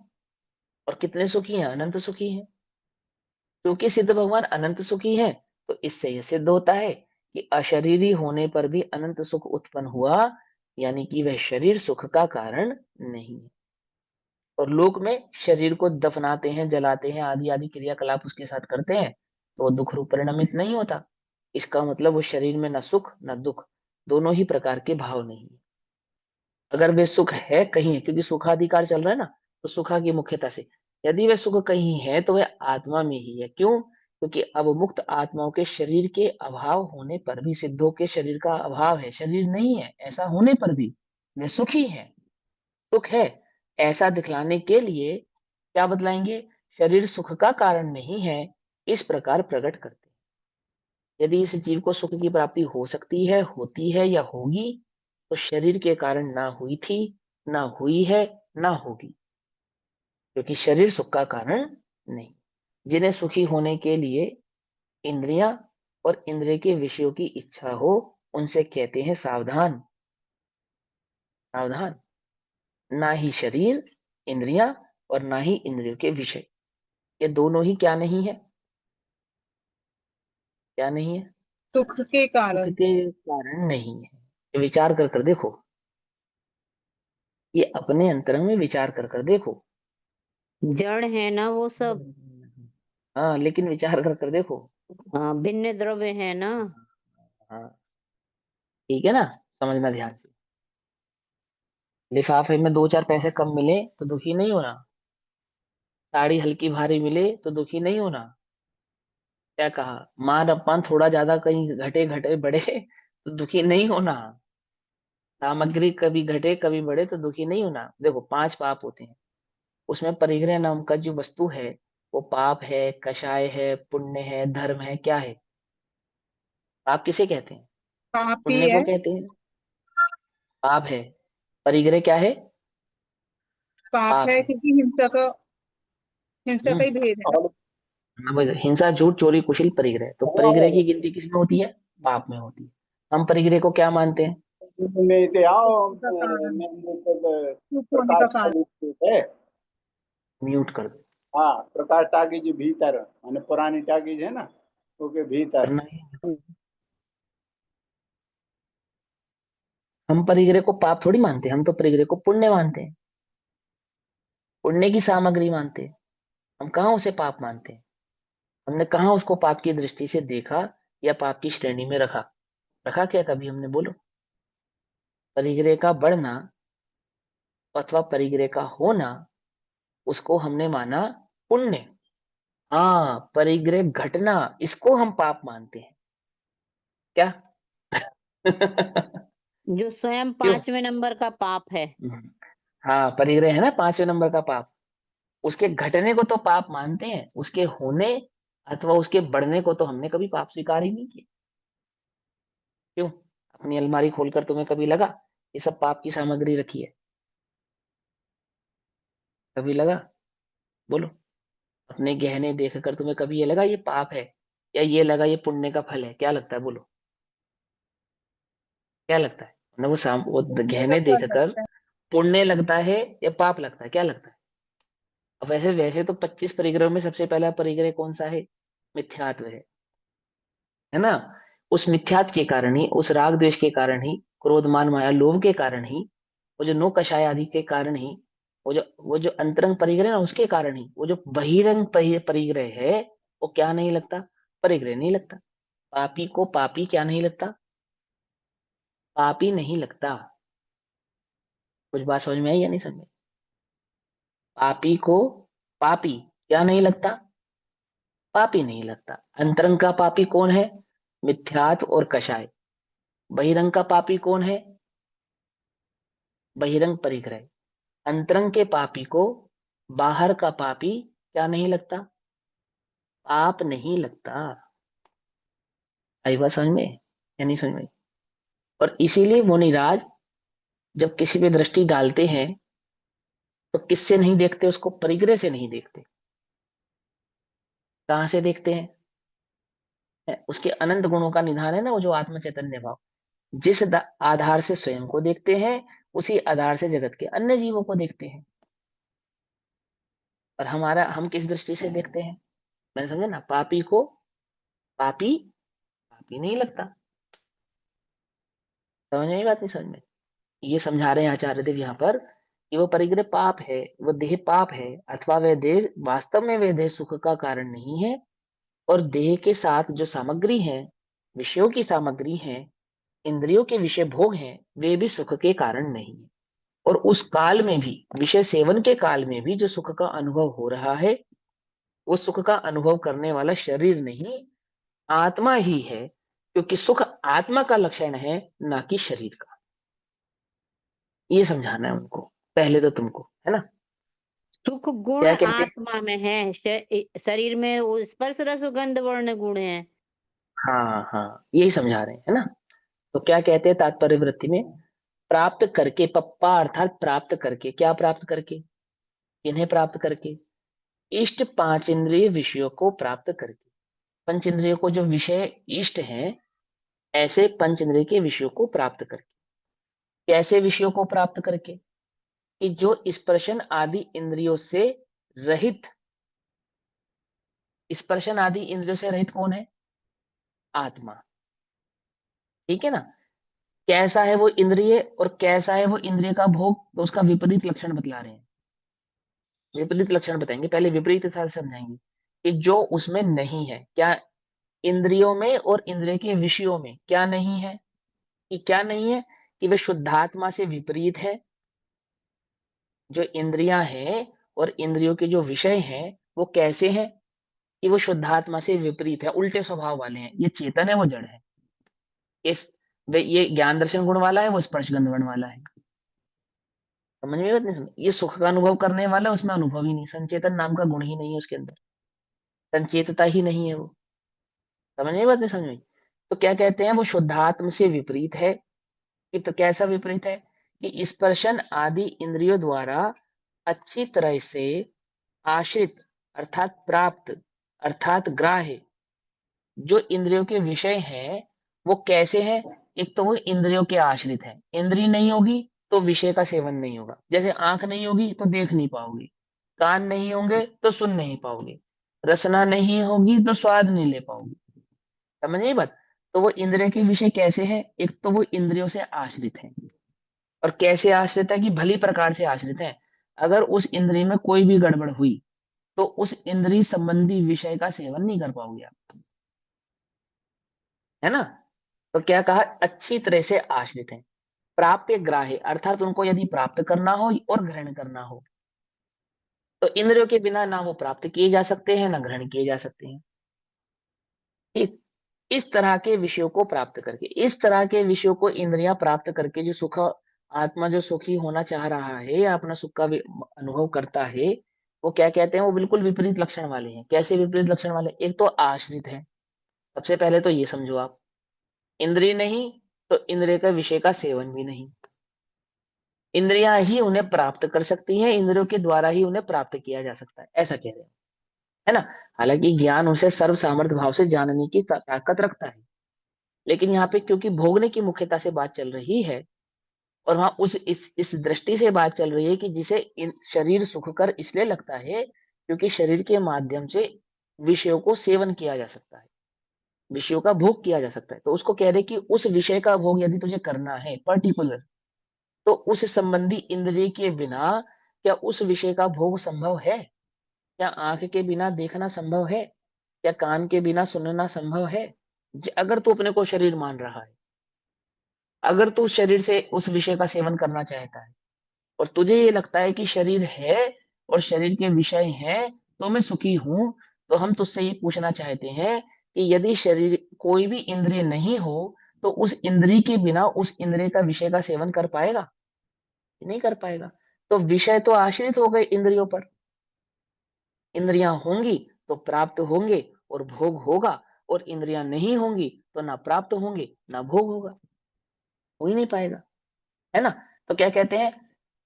और कितने सुखी हैं? अनंत सुखी हैं। क्योंकि सिद्ध भगवान अनंत सुखी हैं, तो इससे यह सिद्ध होता है कि अशरीरी होने पर भी अनंत सुख उत्पन्न हुआ, यानी कि वह शरीर सुख का कारण नहीं है। और लोक में शरीर को दफनाते हैं, जलाते हैं, आदि आदि क्रियाकलाप उसके साथ करते हैं, तो वो दुख रूप परिणमित नहीं होता। इसका मतलब वो शरीर में न सुख न दुख, दोनों ही प्रकार के भाव नहीं है। अगर वे सुख है कहीं है, क्योंकि सुखाधिकार चल रहा है ना, तो सुखा की मुख्यता से यदि वह सुख कहीं है तो वह आत्मा में ही है। क्यों? क्योंकि अवमुक्त आत्माओं के शरीर के अभाव होने पर भी, सिद्धों के शरीर का अभाव है, शरीर नहीं है, ऐसा होने पर भी वे सुखी है, सुख है, ऐसा दिखलाने के लिए क्या बतलाएंगे? शरीर सुख का कारण नहीं है, इस प्रकार प्रकट करते हैं। यदि इस जीव को सुख की प्राप्ति हो सकती है, होती है या होगी, तो शरीर के कारण ना हुई थी, ना हुई है, ना होगी, क्योंकि शरीर सुख का कारण नहीं। जिन्हें सुखी होने के लिए इंद्रियां और इंद्रिय के विषयों की इच्छा हो, उनसे कहते हैं सावधान, सावधान। ना ही शरीर, इंद्रियां और ना ही इंद्रियों के विषय, ये दोनों ही क्या नहीं है? क्या नहीं है? सुख के सुख कारण। के कारण नहीं है। ये विचार कर कर देखो, ये अपने अंतरंग में विचार कर कर देखो। जड़ है ना वो सब। हाँ, लेकिन विचार कर कर देखो। हाँ, भिन्न द्रव्य है ना। हाँ, ठीक है ना? समझना ध्यान से। लिफाफे में दो चार पैसे कम मिले तो दुखी नहीं होना, साड़ी हल्की भारी मिले तो दुखी नहीं होना। क्या कहा? मान अपमान थोड़ा ज्यादा कहीं घटे घटे बढ़े तो दुखी नहीं होना। सामग्री कभी घटे कभी बढ़े तो दुखी नहीं होना। देखो, पांच पाप होते हैं, उसमें परिग्रह नाम का जो वस्तु है वो पाप है, कषाय है, पुण्य है, धर्म है। क्या है? पाप किसे कहते हैं? पापी पुण्य को है। कहते हैं। पाप है। परिग्रह क्या है? पाप पाप है है। क्योंकि हिंसा का ही भेद है ना। और हाँ भाई, हिंसा, झूठ, चोरी, कुशिल, परिग्रह। तो परिग्रह की गिनती किसमें होती है? पाप में होती है। हम परिग्रह को क्या मानते हैं? में से आओ का कारण, सुख होने का प्रकाश कारण। टाकीज है। म्यूट कर दो। हाँ, प्रकाश टाकीज भीतर माने पुरानी टाकीज है ना, उसके भीतर। करना है। हम परिग्रह को पाप थोड़ी मानते हैं, हम तो परिग्रह को पुण्य मानते हैं, पुण्य की सामग्री मानते हैं। हम कहाँ उसे पाप मानते हैं? हमने कहाँ उसको पाप की दृष्टि से देखा या पाप की श्रेणी में रखा? रखा क्या कभी हमने? बोलो। परिग्रह का बढ़ना अथवा परिग्रह का होना, उसको हमने माना पुण्य। हाँ, परिग्रह घटना, इसको हम पाप मानते हैं क्या? जो स्वयं क्यों? 5वें नंबर का पाप है। हाँ, परिग्रह है ना 5वें नंबर का पाप। उसके घटने को तो पाप मानते हैं, उसके होने अथवा उसके बढ़ने को तो हमने कभी पाप स्वीकार ही नहीं किया। क्यों? अपनी अलमारी खोलकर तुम्हें कभी लगा ये सब पाप की सामग्री रखी है? कभी लगा? बोलो। अपने गहने देखकर तुम्हें कभी ये लगा ये पाप है, या ये लगा ये पुण्य का फल है? क्या लगता है? बोलो, क्या लगता है ना? वो पुण्य का गहने फल देखकर लगता है। पुण्य लगता है या पाप लगता है? क्या लगता है? अब वैसे वैसे तो 25 परिग्रहों में सबसे पहला परिग्रह कौन सा है? मिथ्यात्व है ना? उस मिथ्यात्व के कारण ही, उस राग द्वेष के कारण ही, क्रोध मान माया लोभ के कारण ही, वो जो नो कषाय आदि के कारण ही, वो जो अंतरंग परिग्रह ना, उसके कारण ही वो जो बहिरंग परिग्रह है, वो क्या नहीं लगता? परिग्रह नहीं लगता। पापी को पापी क्या नहीं लगता? पापी नहीं लगता। कुछ बात समझ में आई या नहीं समझ में? पापी को पापी क्या नहीं लगता? पापी नहीं लगता। अंतरंग का पापी कौन है? मिथ्यात्व और कषाय। बहिरंग का पापी कौन है? बहिरंग परिग्रह। अंतरंग के पापी को बाहर का पापी क्या नहीं लगता? पाप नहीं लगता। आई बात समझ में या नहीं समझ में? और इसीलिए मुनिराज जब किसी पे दृष्टि डालते हैं तो किससे नहीं देखते उसको? परिग्रह से नहीं देखते। कहां से देखते हैं? उसके अनंत गुणों का निधान है ना, वो जो आत्म चैतन्य भाव। जिस आधार से स्वयं को देखते हैं, उसी आधार से जगत के अन्य जीवों को देखते हैं। और हम किस दृष्टि से देखते हैं? मैंने समझा ना, पापी को पापी पापी नहीं लगता। समझ में आई बात? नहीं समझ में? ये समझा रहे हैं आचार्य देव यहाँ पर कि वो परिग्रह पाप है, वो देह पाप है, अथवा वह देह वास्तव में वह देह सुख का कारण नहीं है। और देह के साथ जो सामग्री है, विषयों की सामग्री है, इंद्रियों के विषय भोग हैं, वे भी सुख के कारण नहीं है। और उस काल में भी, विषय सेवन के काल में भी जो सुख का अनुभव हो रहा है, वो सुख का अनुभव करने वाला शरीर नहीं, आत्मा ही है। क्योंकि सुख आत्मा का लक्षण है, ना कि शरीर का। ये समझाना है उनको, पहले तो तुमको, है ना? सुख गुण क्या कहते हैं? आत्मा में है, शरीर में वो स्पर्श रस गंध वर्ण गुण है। हाँ हाँ, यही समझा रहे हैं, है ना? तो क्या कहते हैं तात्पर्य वृत्ति में? प्राप्त करके, पप्पा अर्थात प्राप्त करके। क्या प्राप्त करके? इन्हें प्राप्त करके, इष्ट पांच इंद्रिय विषयों को प्राप्त करके। पंच इंद्रियों को जो विषय इष्ट हैं, ऐसे पंच इंद्रिय के विषयों को प्राप्त करके। कैसे विषयों को प्राप्त करके? कि जो स्पर्शन आदि इंद्रियों से रहित, स्पर्शन आदि इंद्रियों से रहित कौन है? आत्मा। ठीक है ना? कैसा है वो इंद्रिय और कैसा है वो इंद्रिय का भोग, तो उसका विपरीत लक्षण बतला रहे हैं। विपरीत लक्षण बताएंगे, पहले विपरीत साथ समझाएंगे कि जो उसमें नहीं है। क्या? इंद्रियों में और इंद्रिय के विषयों में क्या नहीं है? कि क्या नहीं है? कि वे शुद्धात्मा से विपरीत है। जो इंद्रियां हैं और इंद्रियों के जो विषय हैं, वो कैसे हैं? कि वो शुद्धात्मा से विपरीत है, उल्टे स्वभाव वाले हैं। ये चेतन है, वो जड़ है। इस ये ज्ञान दर्शन गुण वाला है, वो स्पर्श गंध गुण वाला है। समझ में बात? नहीं समझ? ये सुख का अनुभव करने वाला है, उसमें अनुभव ही नहीं, संचेतन नाम का गुण ही नहीं है उसके अंदर, संचेतता ही नहीं है वो। समझ में बात? नहीं समझ में? तो क्या कहते हैं? वो शुद्धात्म से विपरीत है। कि तो कैसा विपरीत है? कि स्पर्शन आदि इंद्रियों द्वारा अच्छी तरह से आश्रित अर्थात प्राप्त अर्थात ग्राह्य जो इंद्रियों के विषय हैं, वो कैसे हैं? एक तो वो इंद्रियों के आश्रित है। इंद्रिय नहीं होगी तो विषय का सेवन नहीं होगा। जैसे आंख नहीं होगी तो देख नहीं पाओगे, कान नहीं होंगे तो सुन नहीं पाओगे, रसना नहीं होगी तो स्वाद नहीं ले पाओगे। समझ गई बात? तो वो इंद्रिय के विषय कैसे हैं? एक तो वो इंद्रियों से आश्रित है, और कैसे आश्रित है कि भली प्रकार से आश्रित है। अगर उस इंद्रिय में कोई भी गड़बड़ हुई तो उस इंद्रिय संबंधी विषय का सेवन नहीं कर पाओगे आप, है ना। तो क्या कहा, अच्छी तरह से आश्रित है। प्राप्य ग्राह्य अर्थात उनको यदि प्राप्त करना हो और ग्रहण करना हो तो इंद्रियों के बिना ना वो प्राप्त किए जा सकते हैं ना ग्रहण किए जा सकते हैं। ठीक, इस तरह के विषयों को प्राप्त करके, इस तरह के विषयों को इंद्रियां प्राप्त करके जो सुख, आत्मा जो सुखी होना चाह रहा है या अपना सुख का अनुभव करता है, वो क्या कहते हैं, वो बिल्कुल विपरीत लक्षण वाले हैं। कैसे विपरीत लक्षण वाले, एक तो आश्रित है। सबसे पहले तो ये समझो आप, इंद्रिय नहीं तो इंद्रिय का विषय का सेवन भी नहीं। इंद्रियां ही उन्हें प्राप्त कर सकती हैं, इंद्रियों के द्वारा ही उन्हें प्राप्त किया जा सकता है, ऐसा कह रहे हैं, है ना। हालांकि ज्ञान उसे सर्व सामर्थ्य भाव से जानने की ताकत रखता है, लेकिन यहाँ पे क्योंकि भोगने की मुख्यता से बात चल रही है और वहां उस इस दृष्टि से बात चल रही है कि जिसे शरीर सुखकर इसलिए लगता है क्योंकि शरीर के माध्यम से विषयों को सेवन किया जा सकता है, विषयों का भोग किया जा सकता है। तो उसको कह रहे कि उस विषय का भोग यदि तुझे करना है पर्टिकुलर, तो उस संबंधी इंद्रिय के बिना क्या उस विषय का भोग संभव है? क्या आंख के बिना देखना संभव है? क्या कान के बिना सुनना संभव है? अगर तू अपने को शरीर मान रहा है, अगर तू शरीर से उस विषय का सेवन करना चाहता है और तुझे ये लगता है कि शरीर है और शरीर के विषय हैं तो मैं सुखी हूं, तो हम तुझसे ये पूछना चाहते हैं कि यदि शरीर कोई भी इंद्रिय नहीं हो तो उस इंद्रिय के बिना उस इंद्रिय का विषय का सेवन कर पाएगा? नहीं कर पाएगा। तो विषय तो आश्रित हो गए इंद्रियों पर, इंद्रियां होंगी तो प्राप्त होंगे और भोग होगा, और इंद्रियां नहीं होंगी तो ना प्राप्त होंगे ना भोग होगा, हो ही नहीं पाएगा, है ना। तो क्या कहते हैं,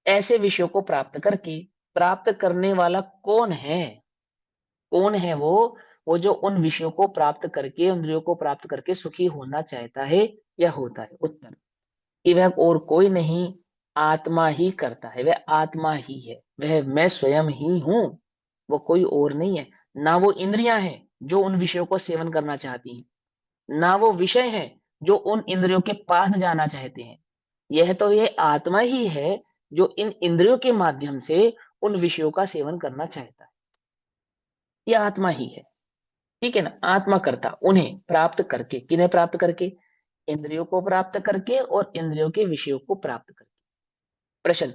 ऐसे विषयों को प्राप्त करके, प्राप्त करने वाला कौन है, कौन है वो जो उन विषयों को प्राप्त करके, इंद्रियों को प्राप्त करके सुखी होना चाहता है या होता है। उत्तर कि वह और कोई नहीं, आत्मा ही करता है, वह आत्मा ही है, वह मैं स्वयं ही हूं, वो कोई और नहीं है। ना वो इंद्रियां हैं जो उन विषयों को सेवन करना चाहती हैं, ना वो विषय हैं जो उन इंद्रियों के पास जाना चाहते हैं। यह तो ये आत्मा ही है जो इन इंद्रियों के माध्यम से उन विषयों का सेवन करना चाहता है। यह आत्मा ही है, ठीक है ना। आत्मा करता, उन्हें प्राप्त करके, किन्हें प्राप्त करके, इंद्रियों को प्राप्त करके और इंद्रियों के विषयों को प्राप्त करके। प्रश्न,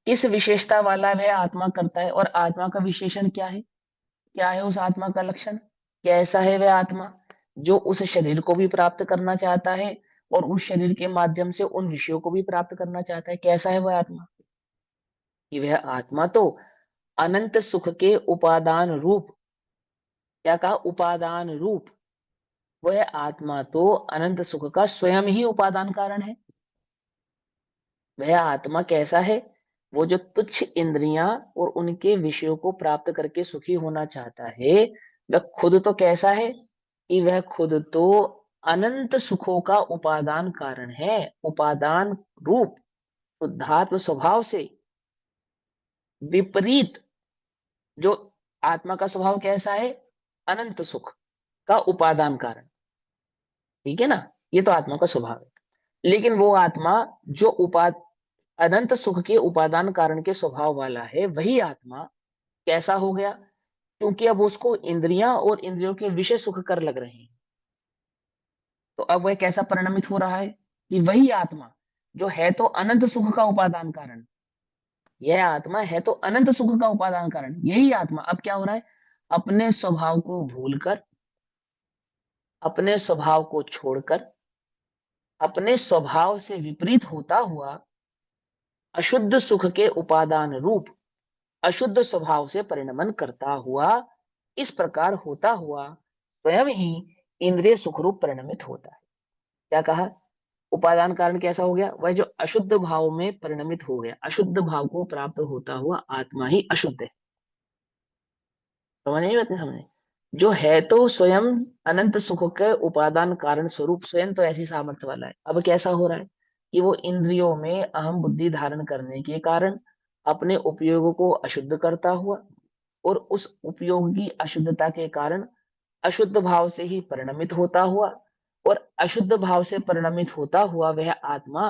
किस विशेषता वाला वह आत्मा करता है और आत्मा का विशेषण क्या है? क्या है उस आत्मा का लक्षण? कैसा है वह आत्मा जो उस शरीर को भी प्राप्त करना चाहता है और उस शरीर के माध्यम से उन विषयों को भी प्राप्त करना चाहता है? कैसा है वह आत्मा? कि वह आत्मा तो अनंत सुख के उपादान रूप, क्या कहा, उपादान रूप, वह आत्मा तो अनंत सुख का स्वयं ही उपादान कारण है। वह आत्मा कैसा है, वो जो तुच्छ इंद्रियां और उनके विषयों को प्राप्त करके सुखी होना चाहता है, वह खुद तो कैसा है कि वह खुद तो अनंत सुखों का उपादान कारण है, उपादान रूप, शुद्धात्म स्वभाव से विपरीत जो आत्मा का स्वभाव कैसा है, अनंत सुख का उपादान कारण, ठीक है ना। ये तो आत्मा का स्वभाव है। लेकिन वो आत्मा जो अनंत सुख के उपादान कारण के स्वभाव वाला है, वही आत्मा कैसा हो गया, क्योंकि अब उसको इंद्रियां और इंद्रियों के विषय सुख कर लग रहे हैं, तो अब वह कैसा परिणमित हो रहा है कि वही आत्मा जो है तो अनंत सुख का उपादान कारण, यह आत्मा है तो अनंत सुख का उपादान कारण, यही आत्मा अब क्या हो रहा है, अपने स्वभाव को भूलकर, अपने स्वभाव को छोड़कर, अपने स्वभाव से विपरीत होता हुआ अशुद्ध सुख के उपादान रूप अशुद्ध स्वभाव से परिणमन करता हुआ, इस प्रकार होता हुआ स्वयं ही इंद्रिय सुखरूप परिणमित होता है। क्या कहा, उपादान कारण कैसा हो गया, वह जो अशुद्ध भाव में परिणमित हो गया, अशुद्ध भाव को प्राप्त होता हुआ आत्मा ही अशुद्ध है। समझ नहीं, बात नहीं समझे। जो है तो स्वयं अनंत सुख के उपादान कारण स्वरूप, स्वयं तो ऐसी सामर्थ्य वाला है, अब कैसा हो रहा है कि वो इंद्रियों में अहम बुद्धि धारण करने के कारण अपने उपयोग को अशुद्ध करता हुआ और उस उपयोग की अशुद्धता के कारण अशुद्ध भाव से ही परिणमित होता हुआ, और अशुद्ध भाव से परिणमित होता हुआ वह आत्मा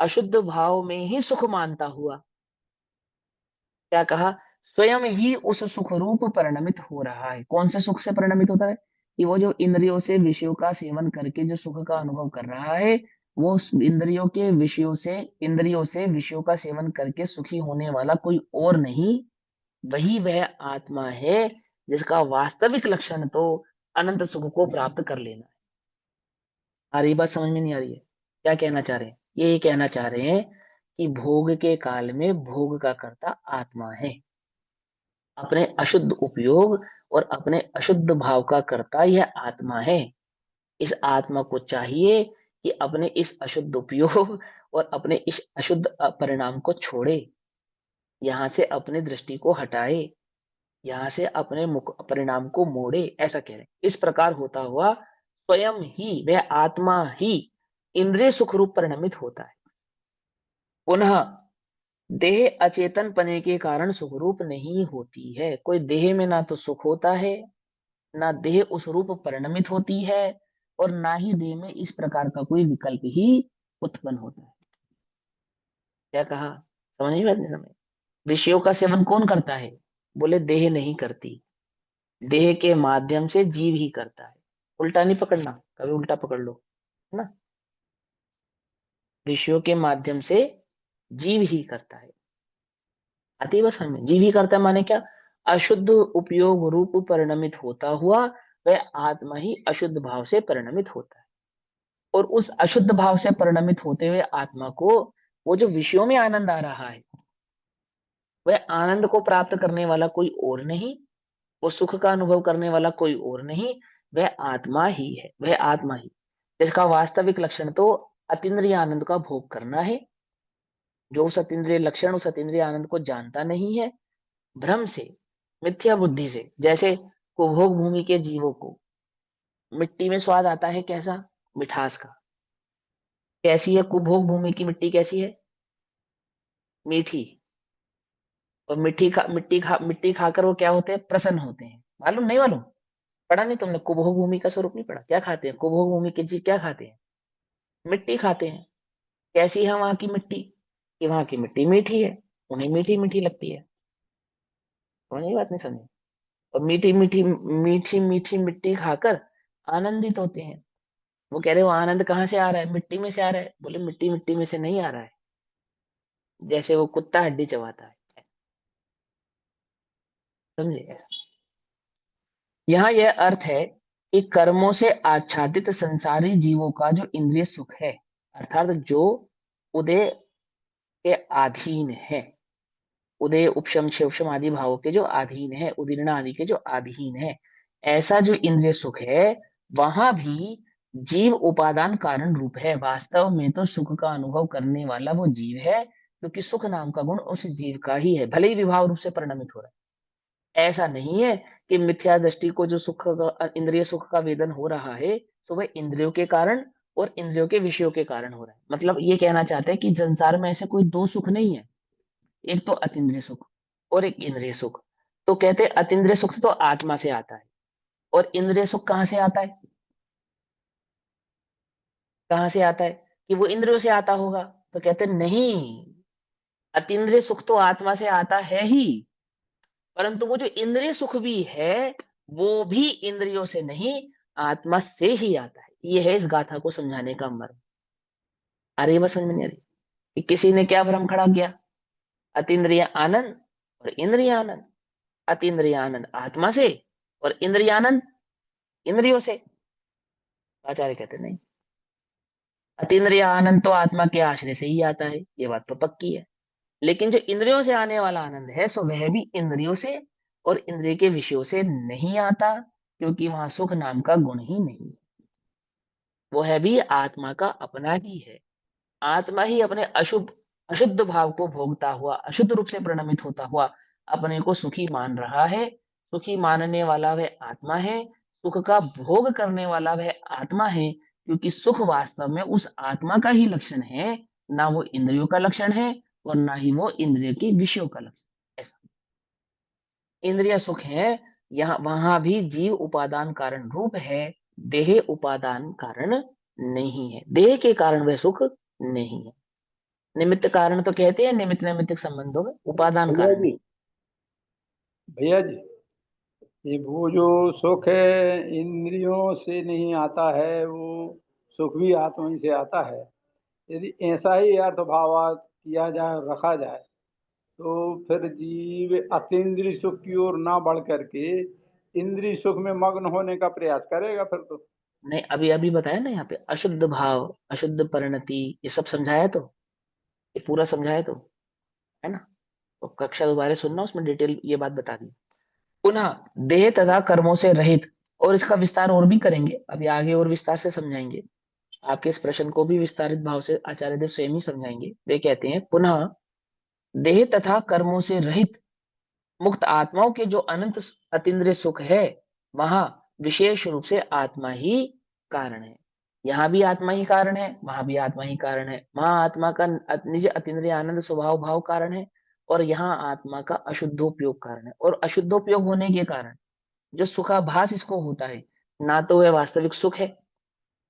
अशुद्ध भाव में ही सुख मानता हुआ क्या कहा, स्वयं ही उस सुख रूप परिणमित हो रहा है। कौन से सुख से परिणमित होता है, कि वो जो इंद्रियों से विषयों का सेवन करके जो सुख का अनुभव कर रहा है, वो उस इंद्रियों से विषयों का सेवन करके सुखी होने वाला कोई और नहीं, वही वह आत्मा है जिसका वास्तविक लक्षण तो अनंत सुख को प्राप्त कर लेना है। आ रही बात समझ में नहीं आ रही है, क्या कहना चाह रहे हैं, ये कहना चाह रहे हैं कि भोग के काल में भोग का कर्ता आत्मा है, अपने अशुद्ध उपयोग और अपने अशुद्ध भाव का कर्ता यह आत्मा है। इस आत्मा को चाहिए कि अपने इस अशुद्ध उपयोग और अपने इस अशुद्ध परिणाम को छोड़े, यहां से अपनी दृष्टि को हटाए, यहां से अपने मुख परिणाम को मोड़े, ऐसा कह रहे हैं। इस प्रकार होता हुआ स्वयं ही वह आत्मा ही इंद्रिय सुख रूप परिणमित होता है। पुनः देह अचेतन पने के कारण सुखरूप नहीं होती है। कोई देह में ना तो सुख होता है, ना देह उस रूप परिणमित होती है, और ना ही देह में इस प्रकार का कोई विकल्प ही उत्पन्न होता है। क्या कहा, समझ में नहीं समझ, विषयों का सेवन कौन करता है, बोले देह नहीं करती, देह के माध्यम से जीव ही करता है। उल्टा नहीं पकड़ना, कभी उल्टा पकड़ लो, है ना। विषयों के माध्यम से जीव ही करता है, आती है बस हमें, जीव ही करता है माने क्या, अशुद्ध उपयोग रूप परिणमित होता हुआ वह आत्मा ही अशुद्ध भाव से परिणमित होता है। और उस अशुद्ध भाव से परिणमित होते हुए आत्मा को वो जो विषयों में आनंद आ रहा है, वह आनंद को प्राप्त करने वाला कोई और नहीं, वो सुख का अनुभव करने वाला कोई और नहीं, वह आत्मा ही है, वह आत्मा ही जिसका वास्तविक लक्षण तो अतीन्द्रिय आनंद का भोग करना है। जो उस अतीन्द्रिय लक्षण, उस अतीन्द्रिय आनंद को जानता नहीं है, भ्रम से, मिथ्या बुद्धि से, जैसे कुभोग भूमि के जीवों को मिट्टी में स्वाद आता है, कैसा, मिठास का। कैसी है कुभोग भूमि की मिट्टी, कैसी है, मीठी। और मिट्टी खाकर वो क्या होते हैं, प्रसन्न होते हैं। मालूम नहीं, मालूम, पढ़ा नहीं तुमने, कुभोग भूमि का स्वरूप नहीं पढ़ा, क्या खाते हैं कुभोग भूमि के जीव, क्या खाते हैं, मिट्टी खाते हैं। कैसी है वहां की मिट्टी, कि वहां की मिट्टी मीठी है, उन्हें मीठी मीठी लगती है। समझी बात, नहीं समझी। और मीठी मीठी मिट्टी खाकर आनंदित होते हैं। वो कह रहे हो आनंद कहाँ से आ रहा है, मिट्टी में से आ रहा है, बोले मिट्टी मिट्टी में से नहीं आ रहा है, जैसे वो कुत्ता हड्डी चबाता है, समझे। यहाँ यह अर्थ है कि कर्मों से आच्छादित संसारी जीवों का जो इंद्रिय सुख है, अर्थात जो उदय के अधीन है, उदय उपशम क्षेपशम आदि भावों के जो अधीन है, उदीर्णा आदि के जो अधीन है, ऐसा जो इंद्रिय सुख है, वहां भी जीव उपादान कारण रूप है। वास्तव में तो सुख का अनुभव करने वाला वो जीव है, क्योंकि सुख नाम का गुण उस जीव का ही है, भले ही विभाव रूप से परिणमित हो रहा है। ऐसा नहीं है कि मिथ्या दृष्टि को जो इंद्रिय सुख का वेदन हो रहा है, तो वह इंद्रियों के कारण और इंद्रियों के विषयों के कारण हो रहा है। मतलब ये कहना चाहते हैं कि संसार में ऐसे कोई दो सुख नहीं है, एक तो अतीन्द्रिय सुख और एक इंद्रिय सुख। तो कहते हैं अतीन्द्रिय सुख तो आत्मा से आता है, और इंद्रिय सुख कहां से आता है, कहां से आता है, कि वो इंद्रियों से आता होगा। तो कहते हैं नहीं, अतीन्द्रिय सुख तो आत्मा से आता है ही, परंतु वो जो इंद्रिय सुख भी है, वो भी इंद्रियों से नहीं, आत्मा से ही आता है। ये है इस गाथा को समझाने का मर्म। आ रही है बात समझ में नहीं आ रही, कि किसी ने क्या भ्रम खड़ा किया, अतीन्द्रिय आनंद और इंद्रिय आनंद, अतीन्द्रिय आनंद आत्मा से और इंद्रिय आनंद इंद्रियों से। आचार्य कहते नहीं, अतीन्द्रिय आनंद तो आत्मा के आश्रय से ही आता है, ये बात तो पक्की है। लेकिन जो इंद्रियों से आने वाला आनंद है, सो वह भी इंद्रियों से और इंद्रिय के विषयों से नहीं आता, क्योंकि वहां सुख नाम का गुण ही नहीं, वो है भी आत्मा का अपना ही है। आत्मा ही अपने अशुद्ध भाव को भोगता हुआ, अशुद्ध रूप से परिणमित होता हुआ अपने को सुखी मान रहा है। सुखी मानने वाला वह आत्मा है, सुख का भोग करने वाला वह आत्मा है, क्योंकि सुख वास्तव में उस आत्मा का ही लक्षण है, ना वो इंद्रियों का लक्षण है और ना ही वो इंद्रिय के विषयों का लक्षण। ऐसा इंद्रिय सुख है, यहाँ वहां भी जीव उपादान कारण रूप है, देह उपादान कारण नहीं है, देह के कारण वह सुख नहीं है। निमित्त कारण तो कहते हैं निमित्त नैमित्तिक संबंधों में, उपादान भैया कारण जी, नहीं। भैया जी, ये वो जो सुख है इंद्रियों से नहीं आता है, वो सुख भी आत्मा ही से आता है। यदि ऐसा ही अर्थभाव किया जाए और रखा जाए तो फिर जीव अतीन्द्रिय सुख की ओर ना बढ़ करके इंद्रिय सुख में मग्न होने का प्रयास करेगा फिर तो। नहीं, अभी अभी बताया ना यहाँ पे अशुद्ध भाव, अशुद्ध परिणति, ये सब समझाया तो, ये पूरा समझाया तो, है ना। तो कक्षा दोबारा सुनना, उसमें डिटेल ये बात बता दी। पुनः देह तथा कर्मों से रहित, और इसका विस्तार और भी करेंगे अभी आगे, और विस्तार से समझाएंगे आपके इस प्रश्न को भी, विस्तारित भाव से आचार्य देव स्वयं ही समझाएंगे। वे कहते हैं पुनः देह तथा कर्मों से रहित मुक्त आत्माओं के जो अनंत अतीन्द्रिय सुख है, वहां विशेष रूप से आत्मा ही कारण है। यहाँ भी आत्मा ही कारण है, वहां भी आत्मा ही कारण है। वहां आत्मा का निज अतीन्द्रिय आनंद स्वभाव भाव कारण है, और यहाँ आत्मा का अशुद्धोपयोग कारण है। और अशुद्धोपयोग होने के कारण जो सुखाभास इसको होता है, ना तो वह वास्तविक सुख है,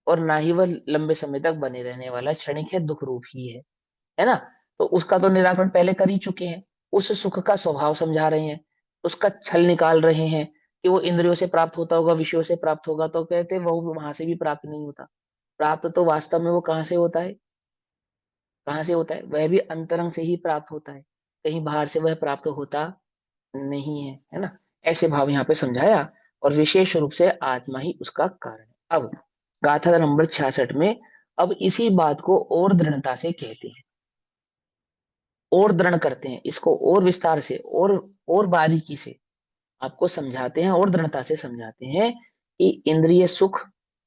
और ना ही वह लंबे समय तक बने रहने वाला क्षणिक है, दुख रूप ही है ना। तो उसका तो निराकरण पहले कर ही चुके हैं। उस सुख का स्वभाव समझा रहे हैं, उसका छल निकाल रहे हैं कि वो इंद्रियों से प्राप्त होता होगा, विषयों से प्राप्त होगा, तो कहते हैं वो वहां से भी प्राप्त नहीं होता। प्राप्त तो वास्तव में वो कहाँ से होता है, कहाँ से होता है, वह भी अंतरंग से ही प्राप्त होता है, कहीं बाहर से वह प्राप्त होता नहीं है ना। ऐसे भाव यहाँ पे समझाया, और विशेष रूप से आत्मा ही उसका कारण है। अब गाथा नंबर 66 में अब इसी बात को और दृढ़ता से कहते हैं, और दृढ़ करते हैं इसको, और विस्तार से, और बारीकी से आपको समझाते हैं, और दृढ़ता से समझाते हैं कि इंद्रिय सुख,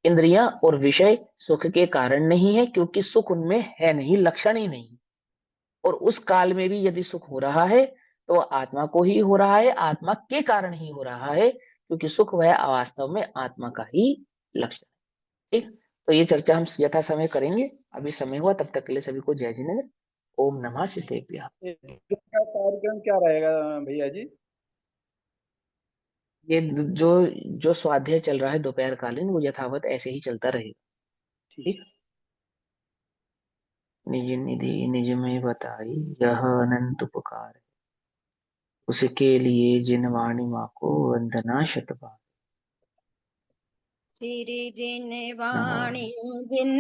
इंद्रियां और विषय सुख के कारण नहीं है, क्योंकि सुख उनमें है नहीं, लक्षण ही नहीं। और उस काल में भी यदि सुख हो रहा है तो आत्मा को ही हो रहा है, आत्मा के कारण ही हो रहा है, क्योंकि सुख वह वास्तव में आत्मा का ही लक्षण है। ठीक, तो ये चर्चा हम यथा समय करेंगे। अभी समय हुआ, तब तक के लिए सभी को जय जिनेन्द्र। ओम नमः शिवाय। इसका कार्यक्रम क्या रहेगा भैया जी? ये जो जो स्वाध्याय चल रहा है दोपहर कालीन, वो यथावत ऐसे ही चलता रहेगा। ठीक। ठीक, निज निधि निज में बताई, यह अनंत उपकार है, उसके लिए जिन वाणी माँ को वंदना शतबार। श्री जिन नमः। वाणी जिन